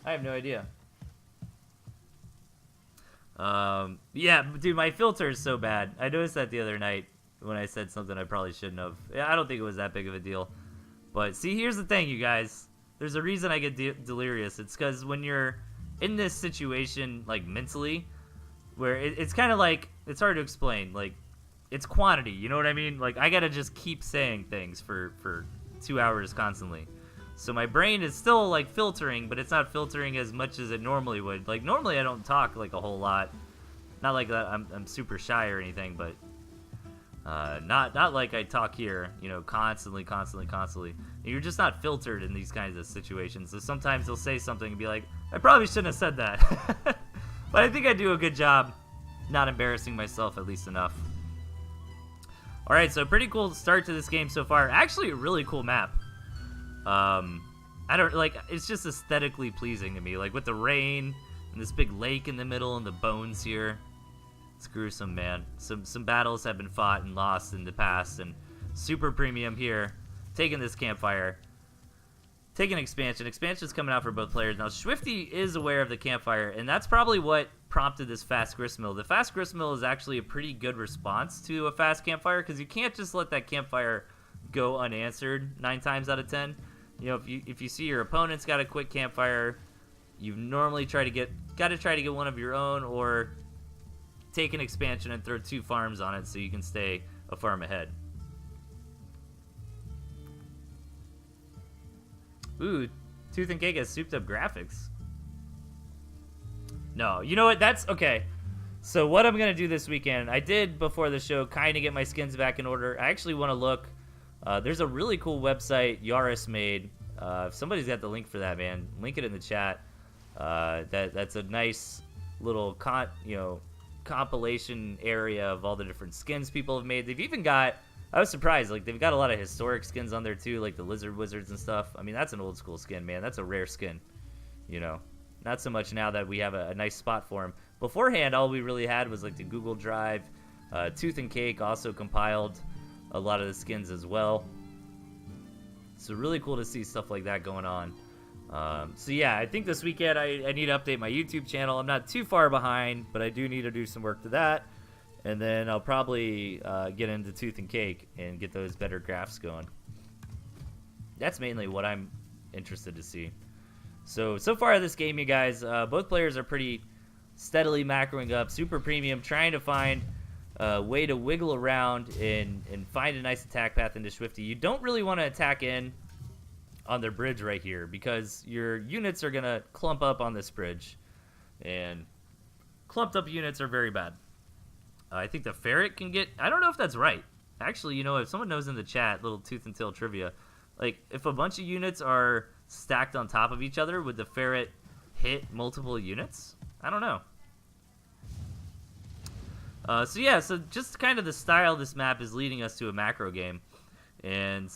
I have no idea. Yeah, dude, my filter is so bad. I noticed that the other night when I said something I probably shouldn't have. I don't think it was that big of a deal. But see, here's the thing, you guys. There's a reason I get delirious. It's because when you're in this situation, like, mentally, where it's kind of like, it's hard to explain. Like, it's quantity, you know what I mean? Like, I gotta just keep saying things for 2 hours constantly. So my brain is still, like, filtering, but it's not filtering as much as it normally would. Like, normally I don't talk, like, a whole lot. Not like that I'm super shy or anything, but not like I talk here, you know, constantly. You're just not filtered in these kinds of situations. So sometimes they'll say something and be like, I probably shouldn't have said that. But I think I do a good job not embarrassing myself at least enough. Alright, so pretty cool start to this game so far. Actually, a really cool map. I don't, like, it's just aesthetically pleasing to me. Like, with the rain and this big lake in the middle and the bones here. It's gruesome, man. Some battles have been fought and lost in the past, and super premium here, taking this campfire, taking expansion. Expansion's coming out for both players. Now, Swifty is aware of the campfire, and that's probably what prompted this fast gristmill. The fast gristmill is actually a pretty good response to a fast campfire, because you can't just let that campfire go unanswered 9 times out of 10. You know, if you see your opponent's got a quick campfire, you normally gotta try to get one of your own, or take an expansion and throw 2 farms on it so you can stay a farm ahead. Ooh, Tooth and Cake has souped up graphics. No, you know what? That's okay. So what I'm gonna do this weekend, I did before the show kind of get my skins back in order. I actually want to look. There's a really cool website Yaris made. If somebody's got the link for that, man, link it in the chat. That's a nice little compilation area of all the different skins people have made. They've even got, I was surprised, like, they've got a lot of historic skins on there too, like the lizard wizards and stuff. I mean, that's an old school skin, man. That's a rare skin, you know. Not so much now that we have a nice spot for them. Beforehand, all we really had was like the Google Drive. Tooth and Cake also compiled a lot of the skins as well. So really cool to see stuff like that going on. So yeah, I think this weekend I need to update my YouTube channel. I'm not too far behind, but I do need to do some work to that. And then I'll probably get into Tooth and Cake and get those better graphs going. That's mainly what I'm interested to see. So far this game, you guys, both players are pretty steadily macroing up. Super premium, trying to find a way to wiggle around and find a nice attack path into Swifty. You don't really want to attack in on their bridge right here, because your units are going to clump up on this bridge. And clumped up units are very bad. I think the ferret can get... I don't know if that's right. Actually, you know, if someone knows in the chat, little Tooth and Tail trivia, like, if a bunch of units are stacked on top of each other, would the ferret hit multiple units? I don't know. So yeah, so just kind of the style of this map is leading us to a macro game. And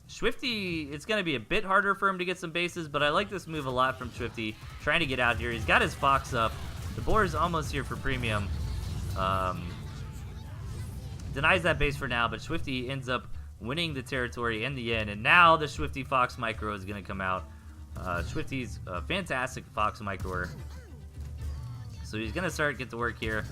Swifty, it's going to be a bit harder for him to get some bases, but I like this move a lot from Swifty, trying to get out here. He's got his fox up. The boar is almost here for premium. Denies that base for now, but Swifty ends up winning the territory in the end, and now the Swifty Fox Micro is going to come out. Swifty's a fantastic Fox Microer. So he's going to get to work here.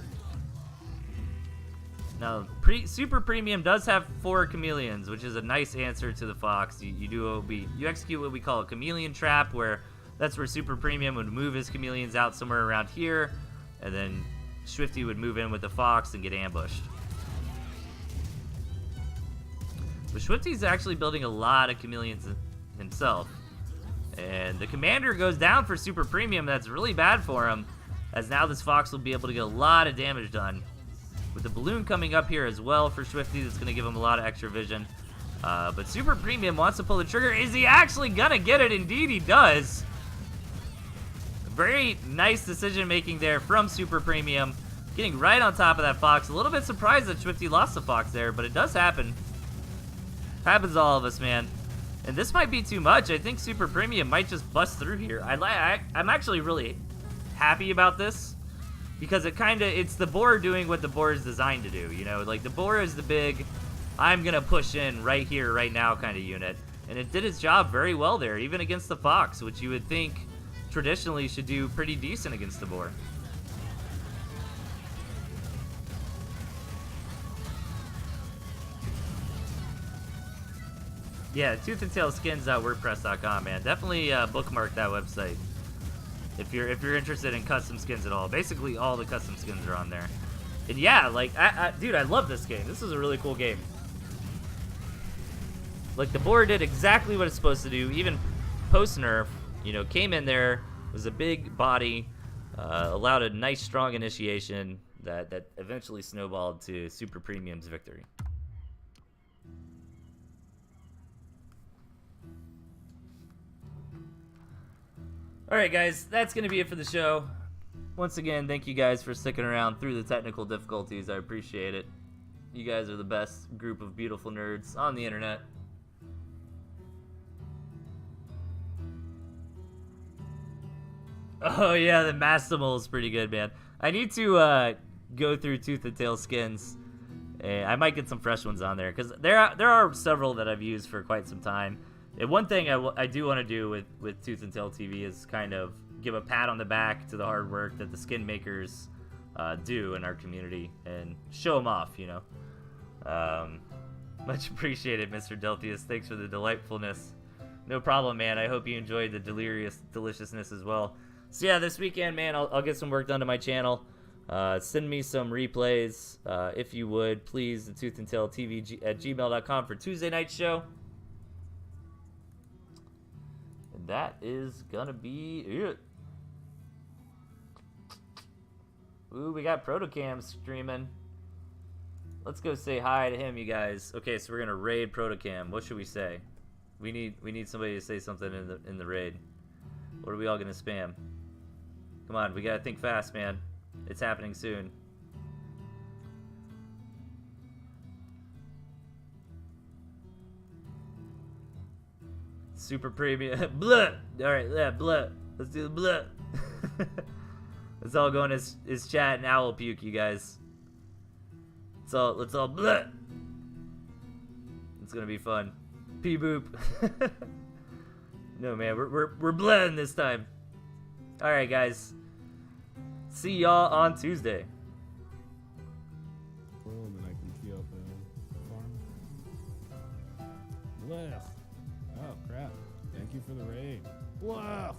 Now, Super Premium does have 4 chameleons, which is a nice answer to the Fox. You execute what we call a chameleon trap, where that's where Super Premium would move his chameleons out somewhere around here, and then Swifty would move in with the Fox and get ambushed. But Swifty's actually building a lot of chameleons himself. And the commander goes down for Super Premium. That's really bad for him. as now this Fox will be able to get a lot of damage done. With the balloon coming up here as well for Swifty, that's going to give him a lot of extra vision. But Super Premium wants to pull the trigger. Is he actually going to get it? Indeed he does. Very nice decision making there from Super Premium. Getting right on top of that Fox. A little bit surprised that Swifty lost the Fox there, but it does happen. Happens to all of us, man. And this might be too much. I think Super Premium might just bust through here. I'm actually really happy about this, because it's the boar doing what the boar is designed to do, you know? Like, the boar is the big, I'm gonna push in right here, right now kind of unit. And it did its job very well there, even against the Fox, which you would think traditionally should do pretty decent against the boar. Yeah, ToothAndTailSkins.wordpress.com, man. Definitely bookmark that website if you're interested in custom skins at all. Basically, all the custom skins are on there. And yeah, like, dude, I love this game. This is a really cool game. Like, the boar did exactly what it's supposed to do. Even post-nerf, you know, came in there, was a big body, allowed a nice, strong initiation that eventually snowballed to Super Premium's victory. Alright guys, that's going to be it for the show. Once again, thank you guys for sticking around through the technical difficulties. I appreciate it. You guys are the best group of beautiful nerds on the internet. Oh yeah, the Mastimal is pretty good, man. I need to go through Tooth and Tail skins. I might get some fresh ones on there, because there are several that I've used for quite some time. And one thing I do want to do with Tooth and Tail TV is kind of give a pat on the back to the hard work that the skin makers do in our community and show them off, you know. Much appreciated, Mr. Delthius. Thanks for the delightfulness. No problem, man. I hope you enjoyed the delirious deliciousness as well. So yeah, this weekend, man, I'll get some work done to my channel. Send me some replays, if you would, please, the ToothAndTailTV at gmail.com for Tuesday night show. And that is gonna be it. Ooh, we got Protocam streaming. Let's go say hi to him, you guys. Okay, so we're gonna raid Protocam. What should we say? We need somebody to say something in the raid. What are we all gonna spam? Come on, we gotta think fast, man. It's happening soon. Super premium. Blah! Alright, yeah, blah. Let's do the blah. Let's all go in his chat and owl puke, you guys. Let's all blah. It's gonna be fun. Pee boop. No, man, we're blahing this time. Alright, guys. See y'all on Tuesday. Well, then I can key out the farm. Blech. Oh, crap. Thank you for the raid. Wow.